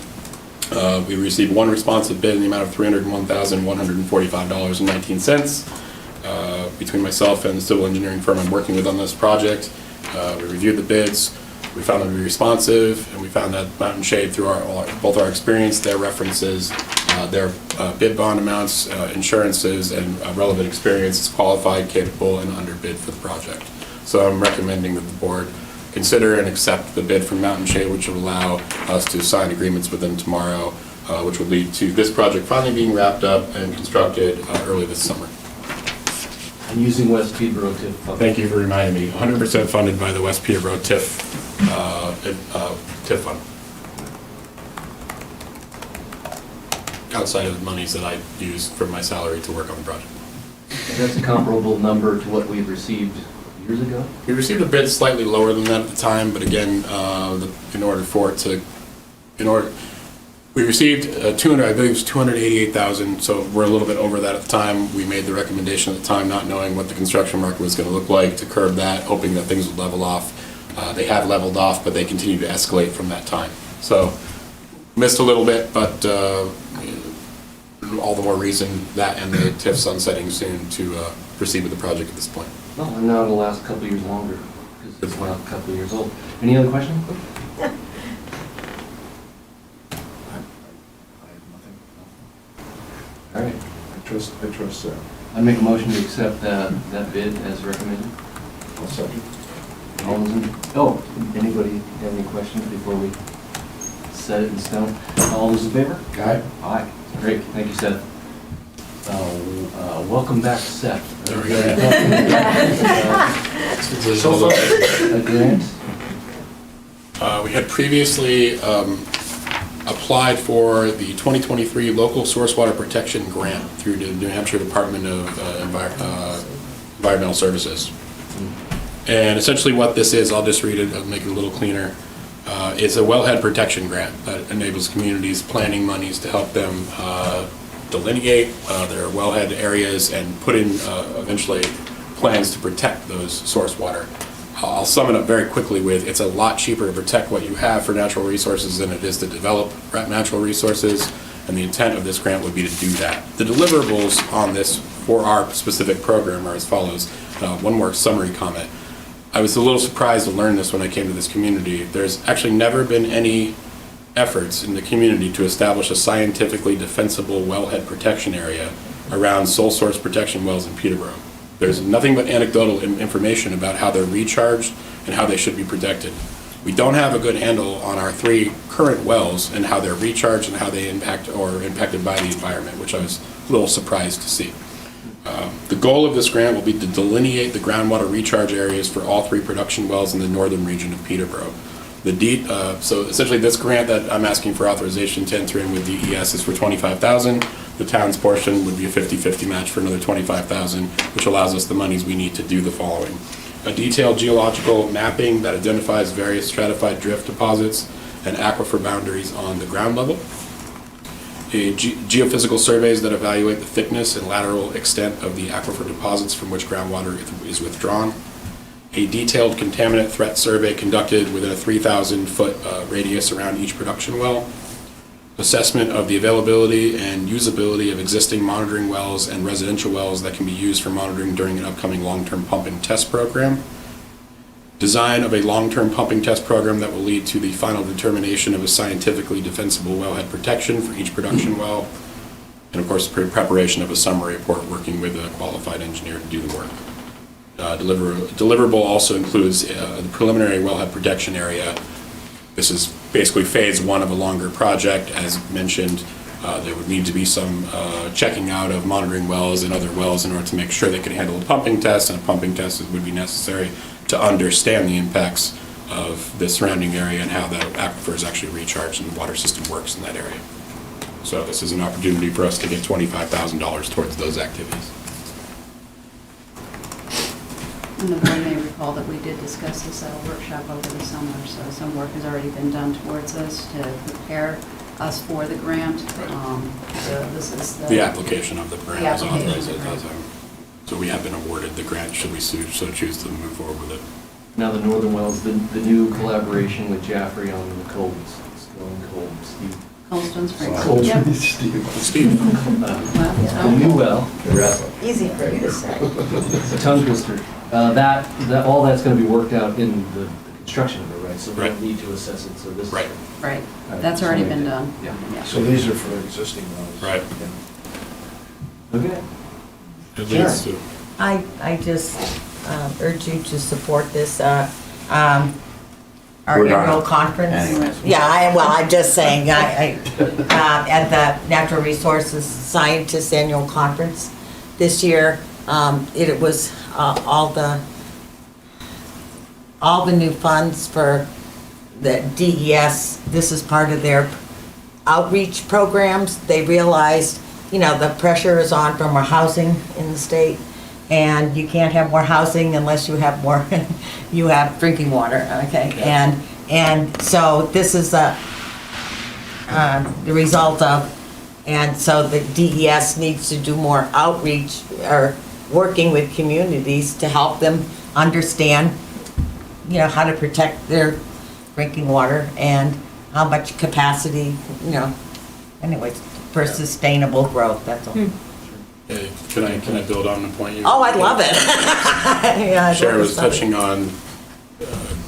We received one responsive bid in the amount of $301,145.19 between myself and the civil engineering firm I'm working with on this project. We reviewed the bids. We found them to be responsive, and we found that Mountain Shade, through both our experience, their references, their bid bond amounts, insurances, and relevant experience, is qualified, capable, and underbid for the project. So I'm recommending that the board consider and accept the bid from Mountain Shade, which will allow us to sign agreements with them tomorrow, which will lead to this project finally being wrapped up and constructed early this summer. And using West Peterborough TIF funding. Thank you for reminding me. 100% funded by the West Peterborough TIF fund. Outside of the monies that I use from my salary to work on the project. And that's a comparable number to what we received years ago? We received a bid slightly lower than that at the time, but again, We received 200, I believe it was 288,000, so we're a little bit over that at the time. We made the recommendation at the time, not knowing what the construction market was going to look like, to curb that, hoping that things would level off. They have leveled off, but they continue to escalate from that time. So missed a little bit, but all the more reason that and the TIF sunsetting soon to proceed with the project at this point. Well, and now it'll last a couple of years longer, because it's now a couple of years old. Any other questions? All right. I trust Seth. I make a motion to accept that bid as recommended. I'll second. All those anybody have any questions before we set it in stone? All those in favor? Aye. Aye. Great, thank you, Seth. Welcome back, Seth. A grant? We had previously applied for the 2023 Local Source Water Protection Grant through the New Hampshire Department of Environmental Services. And essentially what this is, I'll just read it, I'll make it a little cleaner. It's a wellhead protection grant that enables communities planning monies to help them delineate their wellhead areas and put in eventually plans to protect those source water. I'll sum it up very quickly with, it's a lot cheaper to protect what you have for natural resources than it is to develop natural resources, and the intent of this grant would be to do that. The deliverables on this for our specific program are as follows. One more summary comment. I was a little surprised to learn this when I came to this community. There's actually never been any efforts in the community to establish a scientifically defensible wellhead protection area around sole source protection wells in Peterborough. There's nothing but anecdotal information about how they're recharged and how they should be protected. We don't have a good handle on our 3 current wells and how they're recharged and how they impact or are impacted by the environment, which I was a little surprised to see. The goal of this grant will be to delineate the groundwater recharge areas for all 3 production wells in the northern region of Peterborough. So essentially this grant that I'm asking for authorization to enter in with DES is for $25,000. The town's portion would be a 50-50 match for another $25,000, which allows us the monies we need to do the following. A detailed geological mapping that identifies various stratified drift deposits and aquifer boundaries on the ground level. Geophysical surveys that evaluate the thickness and lateral extent of the aquifer deposits from which groundwater is withdrawn. A detailed contaminant threat survey conducted within a 3,000-foot radius around each production well. Assessment of the availability and usability of existing monitoring wells and residential wells that can be used for monitoring during an upcoming long-term pumping test program. Design of a long-term pumping test program that will lead to the final determination of a scientifically defensible wellhead protection for each production well. And of course, preparation of a summary report working with a qualified engineer to do the work. Deliverable also includes the preliminary wellhead protection area. This is basically phase 1 of a longer project. As mentioned, there would need to be some checking out of monitoring wells and other wells in order to make sure they could handle a pumping test, and a pumping test would be necessary to understand the impacts of the surrounding area and how that aquifer is actually recharged and the water system works in that area. So this is an opportunity for us to get $25,000 towards those activities. And the board may recall that we did discuss this at a workshop over the summer, so some work has already been done towards this to prepare us for the grant. So this is The application of the grant is authorized. authorized. So we have been awarded the grant, should we so choose to move forward with it. Now the Northern Wells, the new collaboration with Jaffrey on the Steve. Coldstone Springs. Coldstone, Yep. Steve. The new well. Easy for you to say. It's a tongue twister. That all that's going to be worked out in the construction of it, right? So we don't need to assess it, so this. Right. Right, that's already been done. Yeah. So these are for existing wells. Right. Okay. At least, I just urge you to support this, our We're not. annual conference. Anyways. Yeah, I'm just saying, at the Natural Resources Scientists Annual Conference this year, it was all the new funds for the DES. This is part of their outreach programs. They realized, the pressure is on for more housing in the state, and you can't have more housing unless you have more, you have drinking water, okay? And so this is the result of. And so the DES needs to do more outreach or working with communities to help them understand, you know, how to protect their drinking water and how much capacity, you know, anyways, for sustainable growth, that's all. Can I build on the point you? Oh, I love it. Yeah, I'd Sharon love was to touching on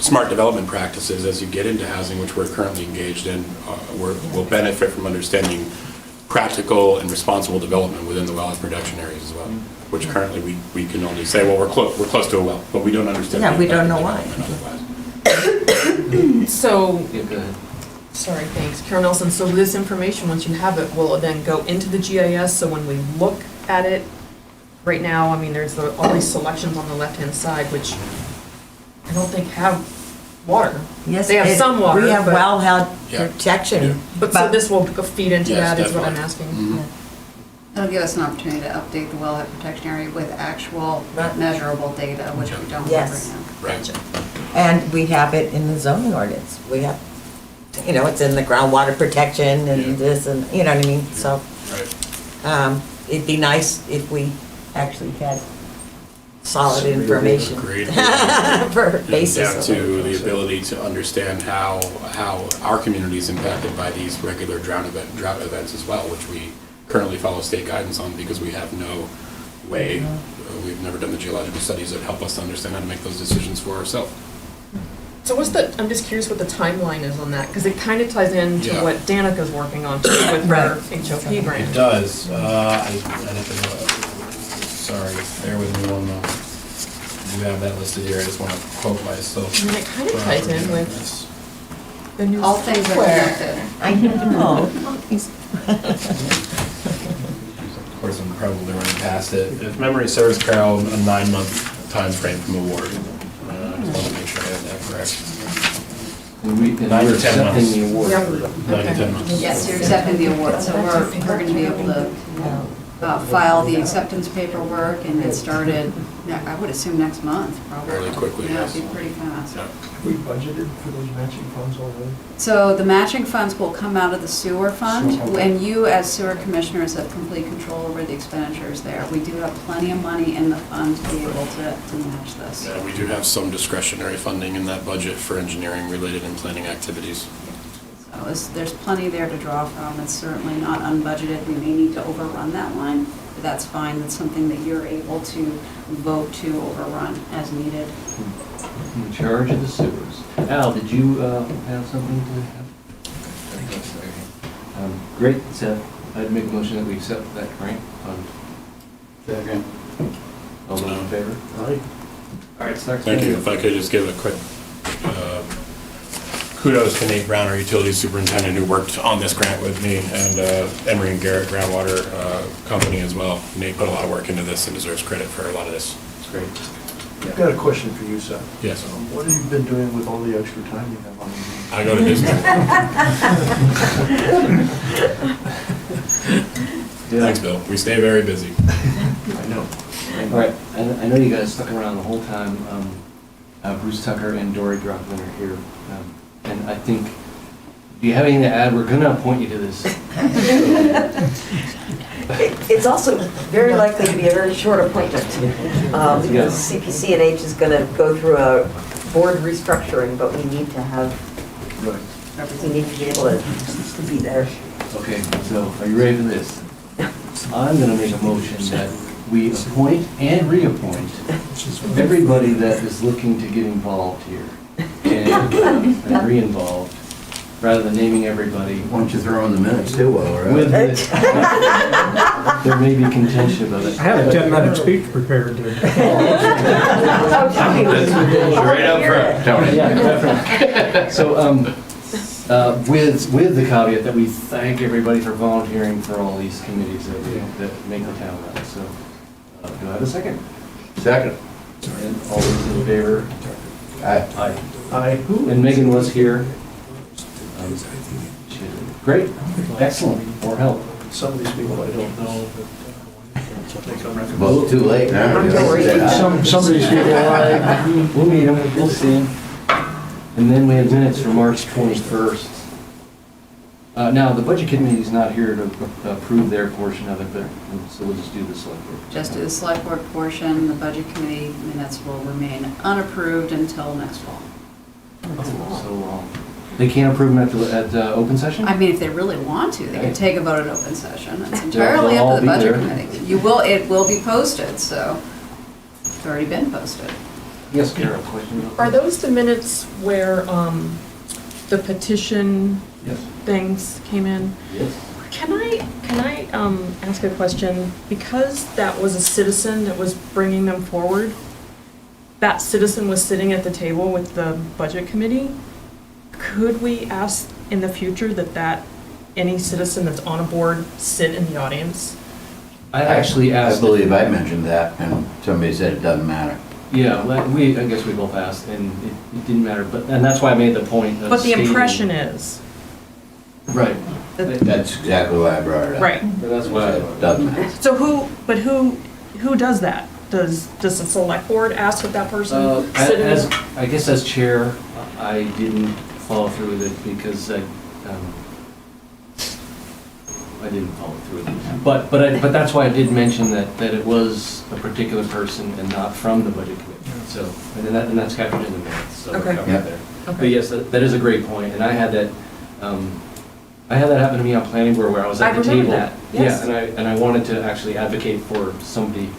smart development practices as you get into housing, which we're currently engaged in. We'll benefit from understanding practical and responsible development within the wellhead protection areas as well, which currently we can only say, well, we're close to a well, but we don't understand. Yeah, we don't know why. So, Yeah, go ahead. sorry, thanks. Karen Nelson, so this information, once you have it, will it then go into the GIS? So when we look at it, right now, I mean, there's all these selections on the left-hand side, which I don't think have water. Yes, They have some water. We have but- wellhead Yeah. protection. But so this will feed into Yes, that, is what I'm definitely. asking. Mhm. It'll give us an opportunity to update the wellhead protection area with actual measurable data, which we don't have Yes. right now. Right. And we have it in the zoning ordinance. We have, you know, it's in the groundwater protection and this and, you know what I mean? So, Right. it'd be nice if we actually had solid information. Great. For basis. Down to the ability to understand how our community is impacted by these regular drought events as well, which we currently follow state guidance on because we have no way, we've never done the geological studies that help us to understand how to make those decisions for ourselves. So I'm just curious what the timeline is on that, because it kind of ties into Yeah. what Danica's working on too with her HOP grant. It does. I have to know. Sorry, bear with me one moment. I do have that listed here. I just want to quote myself. I mean, it kind of ties in with the new All things are software. connected. I know. Of course, I'm probably running past it. If memory serves, Carol, a 9-month time frame from award. I just want to make sure I have that correct. And we're 9 to 10 months. accepting the award. 9 to 10 months. Yes, you're accepting the award, so we're going to be able to file the acceptance paperwork and get started, I would assume next month, probably. Fairly quickly, Yeah, yes. it'd be pretty fast. Yeah. We budgeted for those matching funds already? So the matching funds will come out of the sewer fund, So- and you as sewer commissioners have complete control over the expenditures there. We do have plenty of money in the fund to be able to match this. Yeah, we do have some discretionary funding in that budget for engineering-related and planning activities. So there's plenty there to draw from. It's certainly not unbudgeted. We may need to overrun that line, but that's fine. That's something that you're able to vote to overrun as needed. In charge of the sewers. Al, did you have something to have? Great, Seth. I'd make a motion that we accept that grant fund. Second. All those in favor? Aye. All right, start. Thank you. If I could just give a quick kudos to Nate Brown, our utilities superintendent, who worked on this grant with me, and Emery and Garrett Groundwater Company as well. Nate put a lot of work into this and deserves credit for a lot of this. It's great. I've got a question for you, Seth. Yes. What have you been doing with all the extra time you have on your hands? I go to Disney. Thanks, Bill. We stay very busy. I know. All right, I know you guys stuck around the whole time. Bruce Tucker and Dory Drockman are here. And I think, do you have anything to add? We're going to appoint you to this. It's also very likely to be a very short appointment, because CPC&H is going to go through a board restructuring, but we need to have, we need to be able to be there. Okay, so are you ready for this? I'm going to make a motion that we appoint and reappoint everybody that is looking to get involved here and re-involved, rather than naming everybody. Why don't you throw in the minutes too, while we're With at it? this, there may be contention about it. I have a 10-minute speech prepared to. Right up front, Tony. Yeah, definitely. So, with the caveat that we thank everybody for volunteering for all these committees that make the town run. So, do I have a second? Second. And all those in favor? Aye. Aye. And Megan was here. Great, excellent, more help. Some of these people I don't know, but Both too late now. some of these people I, We'll meet them, we'll see them. And then we have minutes for March 21st. Now, the budget committee is not here to approve their portion of it, but, so we'll just do the select board. Just do the select board portion, the budget committee minutes will remain unapproved until next fall. So, they can't approve them at open session? I mean, if they really want to, they can take a vote at open session. It's They'll entirely up all to the be budget there. committee. It will be posted, so it's already been posted. Yes, Carol, question? Are those the minutes where the petition Yes. things came in? Yes. Can I ask a question? Because that was a citizen that was bringing them forward, that citizen was sitting at the table with the budget committee, could we ask in the future that any citizen that's on a board sit in the audience? I actually asked. I believe I mentioned that, and somebody said it doesn't matter. Yeah, I guess we both asked, and it didn't matter, and that's why I made the point of But the stating- impression is, Right. That's exactly why I brought it up. right. That's why. It doesn't matter. So who does that? Does the select board ask that that person sit in? I guess as chair, I didn't follow through with it because I didn't follow through with it. But that's why I did mention that it was a particular person and not from the budget committee. So, and that's captured in the minutes, so we're Okay. covered Yeah. there. Okay. But yes, that is a great point, and I had that happen to me on planning board where I was at I the remember table. that, yes. Yeah, and I wanted to actually advocate for somebody,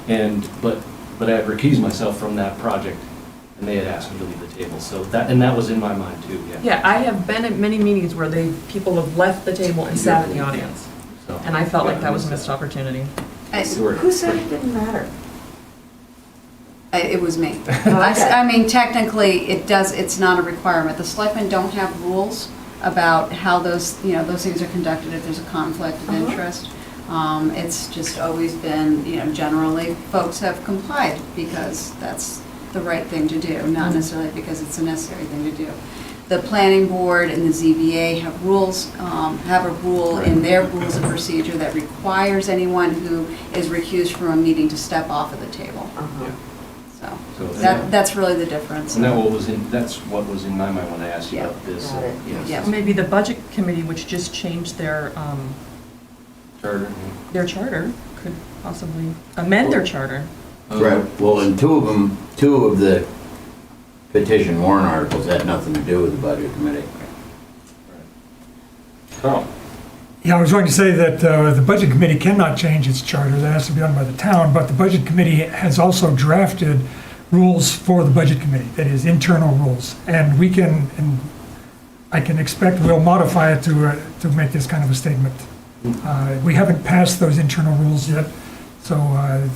but I had recused myself from that project, and they had asked me to leave the table, so that was in my mind too, yeah. Yeah, I have been at many meetings where people have left the table and sat in the audience, So, and I felt yeah, like that was a missed opportunity. Who said it didn't matter? It was me. I mean, technically, it's not a requirement. The selectmen don't have rules about how those things are conducted if there's a conflict of interest. It's just always been, generally, folks have complied because that's the right thing to do, not necessarily because it's a necessary thing to do. The planning board and the ZBA have rules, have a rule in their rules of procedure that requires anyone who is recused from a meeting to step off of the table. Yeah. So So that's really the difference. And that's what was in my mind when I asked you about this. Got it. Yes. Yeah. Maybe the budget committee, which just changed their Charter. could possibly amend their charter. Right, well, and two of the petition warrant articles had nothing to do with the budget committee. Carl? Yeah, I was going to say that the Budget Committee cannot change its charter, that has to be done by the town, but the Budget Committee has also drafted rules for the Budget Committee, that is, internal rules. And I can expect we'll modify it to make this kind of a statement. We haven't passed those internal rules yet, so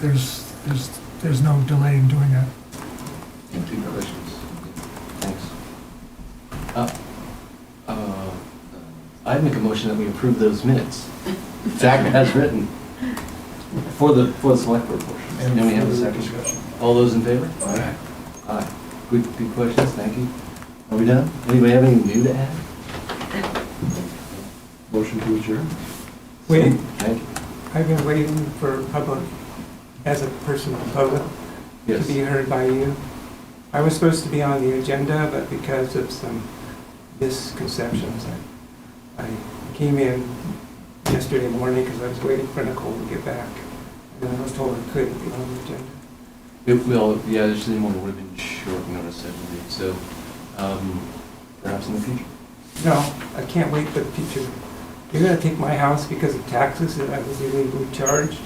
there's no delay in doing that. Any questions? Thanks. I'd make a motion that we approve those minutes. Second. As written. For the select board portion. And we have a second. All those in favor? Aye. Aye. Good questions, thank you. Are we done? Anybody have anything new to add? Motion to adjourn? Wait, Thank you. I've been waiting for public, as a person of the public, to Yes. be heard by you. I was supposed to be on the agenda, but because of some misconceptions, I came in yesterday morning because I was waiting for Nicole to get back. And I was told I couldn't be on the agenda. Yeah, there's one would have been short notice, I believe, so perhaps in the future. No, I can't wait for the future. You're gonna take my house because of taxes that I was illegally charged.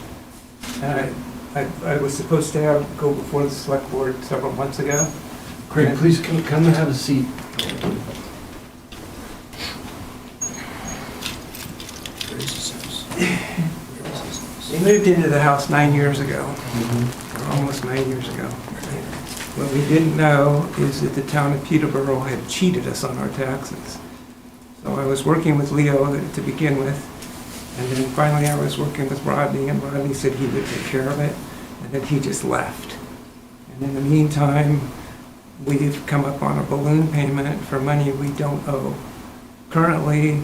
And I was supposed to go before the select board several months ago. Craig, please come and have a seat. They moved into the house 9 years ago, or almost 9 years ago. What we didn't know is that the town of Peterborough had cheated us on our taxes. So I was working with Leo to begin with, and then finally I was working with Rodney, and Rodney said he would take care of it, and then he just left. And in the meantime, we've come up on a balloon payment for money we don't owe. Currently,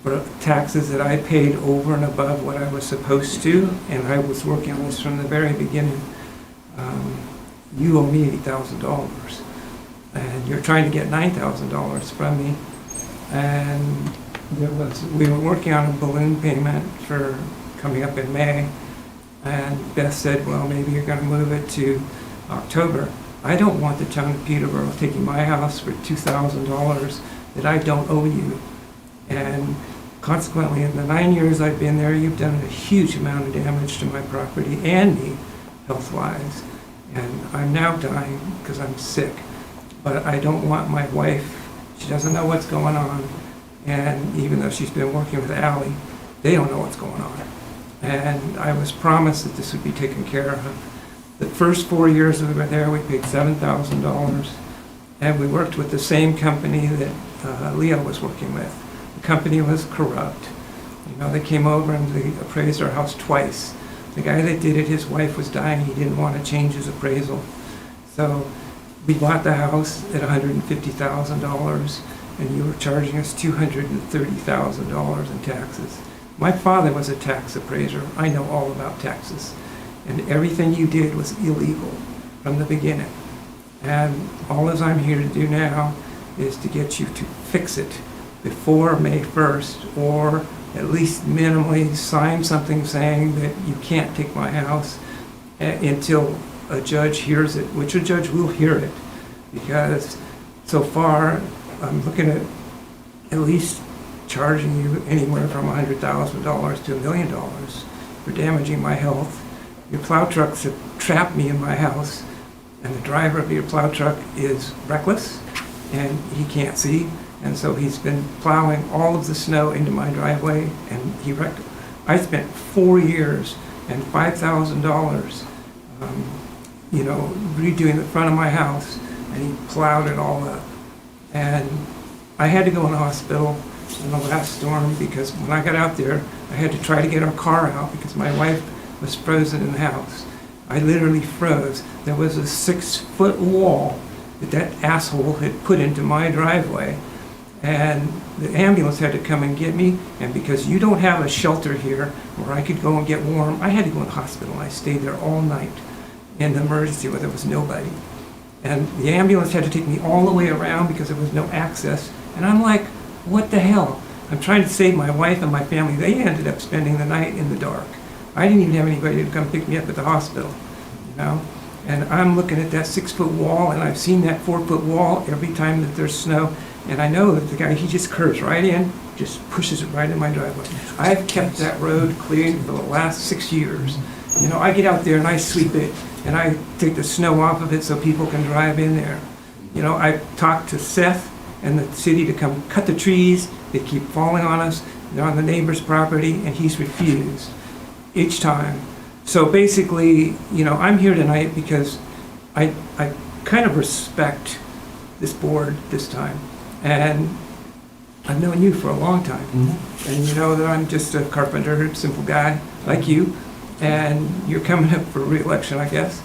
for taxes that I paid over and above what I was supposed to, and I was working on this from the very beginning, you owe me $8,000. And you're trying to get $9,000 from me. And we were working on a balloon payment for coming up in May, and Beth said, well, maybe you're gonna move it to October. I don't want the town of Peterborough taking my house for $2,000 that I don't owe you. And consequently, in the 9 years I've been there, you've done a huge amount of damage to my property and me, health-wise. And I'm now dying because I'm sick. But I don't want my wife, she doesn't know what's going on. And even though she's been working with Ally, they don't know what's going on. And I was promised that this would be taken care of. The first 4 years we were there, we paid $7,000. And we worked with the same company that Leo was working with. The company was corrupt. You know, they came over and they appraised our house twice. The guy that did it, his wife was dying. He didn't want to change his appraisal. So we bought the house at $150,000, and you were charging us $230,000 in taxes. My father was a tax appraiser. I know all about taxes. And everything you did was illegal from the beginning. And all as I'm here to do now is to get you to fix it before May 1st, or at least minimally sign something saying that you can't take my house until a judge hears it, which a judge will hear it. Because so far, I'm looking at least charging you anywhere from $100,000 to $1 million for damaging my health. Your plow trucks have trapped me in my house, and the driver of your plow truck is reckless, and he can't see, and so he's been plowing all of the snow into my driveway, and he wrecked it. I spent 4 years and $5,000, redoing the front of my house, and he plowed it all up. And I had to go in the hospital in the last storm because when I got out there, I had to try to get our car out because my wife was frozen in the house. I literally froze. There was a 6-foot wall that asshole had put into my driveway, and the ambulance had to come and get me, and because you don't have a shelter here where I could go and get warm, I had to go in the hospital, and I stayed there all night in the emergency where there was nobody. And the ambulance had to take me all the way around because there was no access, and I'm like, what the hell? I'm trying to save my wife and my family. They ended up spending the night in the dark. I didn't even have anybody to come pick me up at the hospital, And I'm looking at that 6-foot wall, and I've seen that 4-foot wall every time that there's snow, and I know that the guy, he just curves right in, just pushes it right in my driveway. I've kept that road clean for the last 6 years. I get out there and I sweep it, and I take the snow off of it so people can drive in there. I've talked to Seth and the city to come cut the trees. They keep falling on us. They're on the neighbor's property, and he's refused each time. So basically, I'm here tonight because I kind of respect this board this time. And I've known you for a long time. Mm-hmm. And you know that I'm just a carpenter, simple guy like you. And you're coming up for re-election, I guess.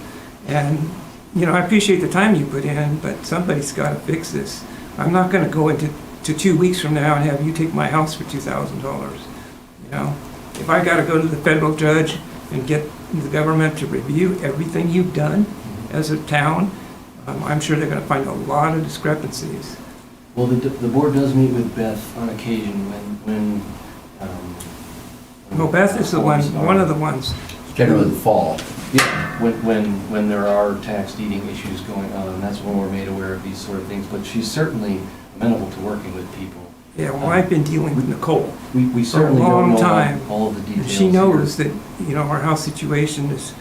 And, I appreciate the time you put in, but somebody's got to fix this. I'm not going to go into 2 weeks from now and have you take my house for $2,000. If I got to go to the federal judge and get the government to review everything you've done as a town, I'm sure they're going to find a lot of discrepancies. Well, the board does meet with Beth on occasion when well, Beth is one of the ones. Generally the fall. Yeah, when there are tax deeding issues going on, that's when we're made aware of these sort of things. But she's certainly amenable to working with people. Yeah, well, I've been dealing with Nicole we certainly for a long don't know time. all of the details. She knows that our house situation is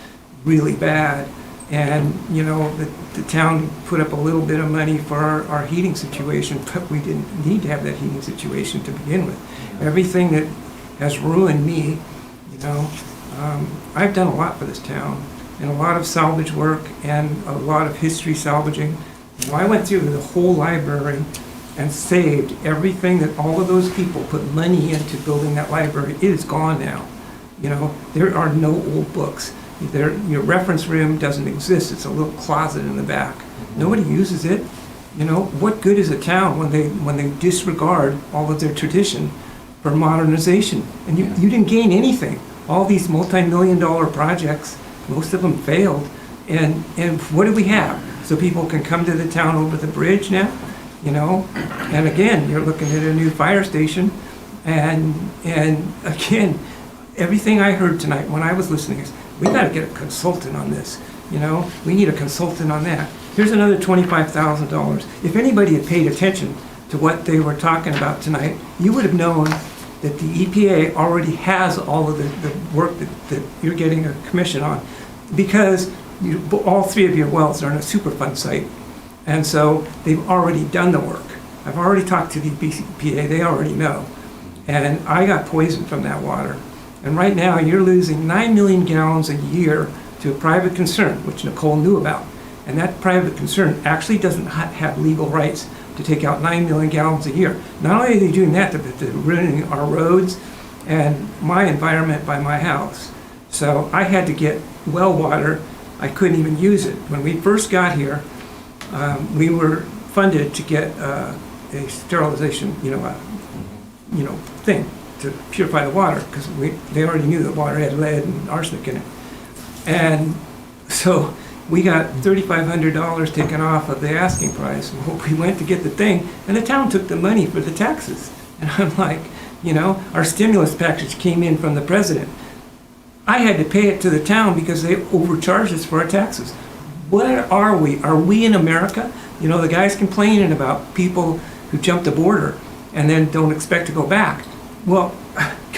really bad, and the town put up a little bit of money for our heating situation, but we didn't need to have that heating situation to begin with. Everything that has ruined me, I've done a lot for this town, and a lot of salvage work and a lot of history salvaging. I went through the whole library and saved everything that all of those people put money into building that library. It is gone now. There are no old books. Your reference room doesn't exist. It's a little closet in the back. Nobody uses it. What good is a town when they disregard all of their tradition for modernization? And you didn't gain anything. All these multi-million-dollar projects, most of them failed. And what do we have? So people can come to the town over the bridge now? And again, you're looking at a new fire station. And again, everything I heard tonight when I was listening is, we gotta get a consultant on this, you know? We need a consultant on that. Here's another $25,000. If anybody had paid attention to what they were talking about tonight, you would have known that the EPA already has all of the work that you're getting a commission on, because all three of your wells are on a Superfund site, and so they've already done the work. I've already talked to the EPA, they already know. And I got poisoned from that water. And right now, you're losing 9 million gallons a year to a private concern, which Nicole knew about. And that private concern actually doesn't have legal rights to take out 9 million gallons a year. Not only are they doing that, but they're ruining our roads and my environment by my house. So I had to get well water. I couldn't even use it. When we first got here, we were funded to get a sterilization, thing to purify the water, because they already knew that water had lead and arsenic in it. And so we got $3,500 taken off of the asking price. Well, we went to get the thing, and the town took the money for the taxes. And I'm like, our stimulus package came in from the president. I had to pay it to the town because they overcharged us for our taxes. Where are we? Are we in America? The guy's complaining about people who jump the border and then don't expect to go back. Well,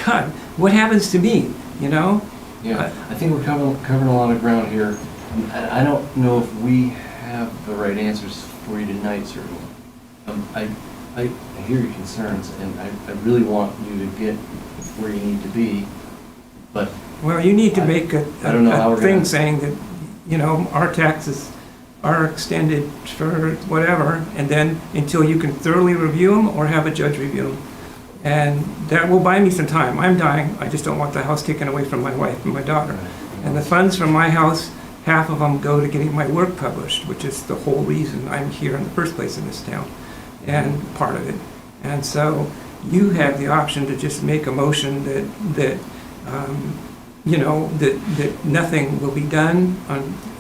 God, what happens to me, Yeah, I think we're covering a lot of ground here. I don't know if we have the right answers for you tonight, certainly. I hear your concerns, and I really want you to get where you need to be, but... Well, you need to make a thing saying that, our taxes are extended for whatever, and then until you can thoroughly review them or have a judge review them. And that will buy me some time. I'm dying. I just don't want the house taken away from my wife and my daughter. And the funds from my house, half of them go to getting my work published, which is the whole reason I'm here in the first place in this town, and part of it. And so you have the option to just make a motion that nothing will be done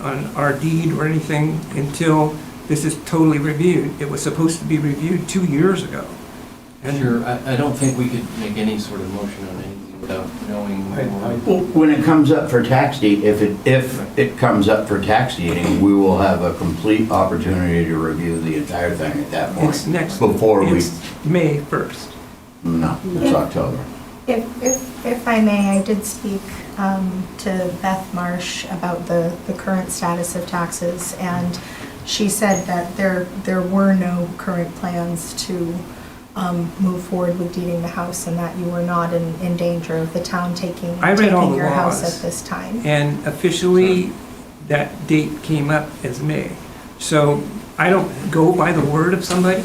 on our deed or anything until this is totally reviewed. It was supposed to be reviewed 2 years ago. And sure, I don't think we could make any sort of motion on anything without knowing more. Well, when it comes up for tax deed, if it comes up for tax deeding, we will have a complete opportunity to review the entire thing at that point. It's next, it's May 1st. No, it's October. If I may, I did speak to Beth Marsh about the current status of taxes, and she said that there were no current plans to move forward with deeding the house, and that you were not in danger of the town taking your house at this time. And officially, that date came up as May. So I don't go by the word of somebody,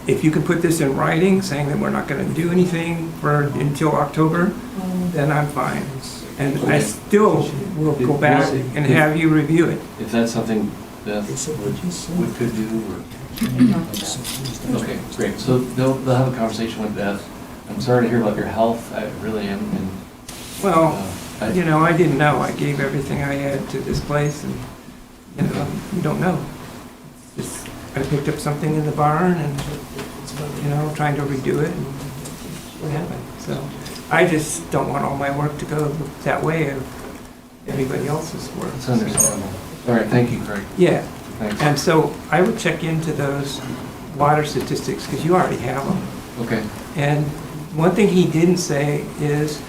If you can put this in writing, saying that we're not going to do anything until October, then I'm fine. And I still will go back and have you review it. If that's something Beth could do, or... Okay, great. So they'll have a conversation with Beth. I'm sorry to hear about your health. I really am. And, well, I didn't know. I gave everything I had to this place, and you don't know. I picked up something in the barn and, trying to redo it, and what happened. So I just don't want all my work to go that way of everybody else's work. It's understandable. All right, thank you, Craig. Yeah. Thanks. And so I would check into those water statistics, because you already have them. Okay. And one thing he didn't say is,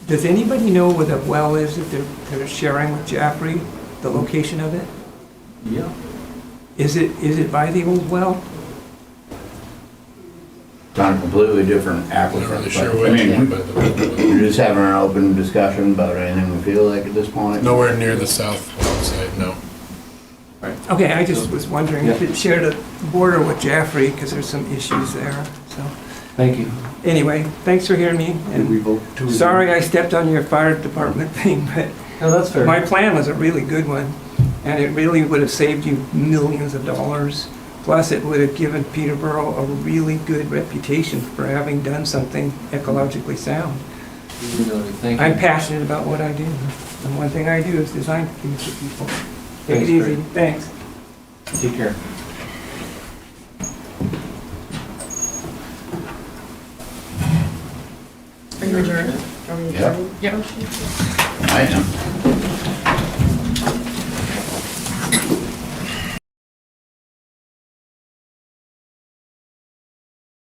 does anybody know where the well is that they're sharing with Jaffrey, the location of it? Yeah. Is it by the old well? It's on a completely different aquifer. Not really sure what, we're just having an open discussion about anything we feel like at this point. Nowhere near the south side, no. Right. Okay, I just was wondering if it shared a border with Jaffrey, because there's some issues there, so. Thank you. Anyway, thanks for hearing me. Did we vote to... Sorry I stepped on your fire department thing, but no, that's fair. My plan was a really good one, and it really would have saved you millions of dollars. Plus, it would have given Peterborough a really good reputation for having done something ecologically sound. Thank you. I'm passionate about what I do, and one thing I do is design things for people. Take it easy. Thanks. Take care. adjourn? Yep. Yep. I am.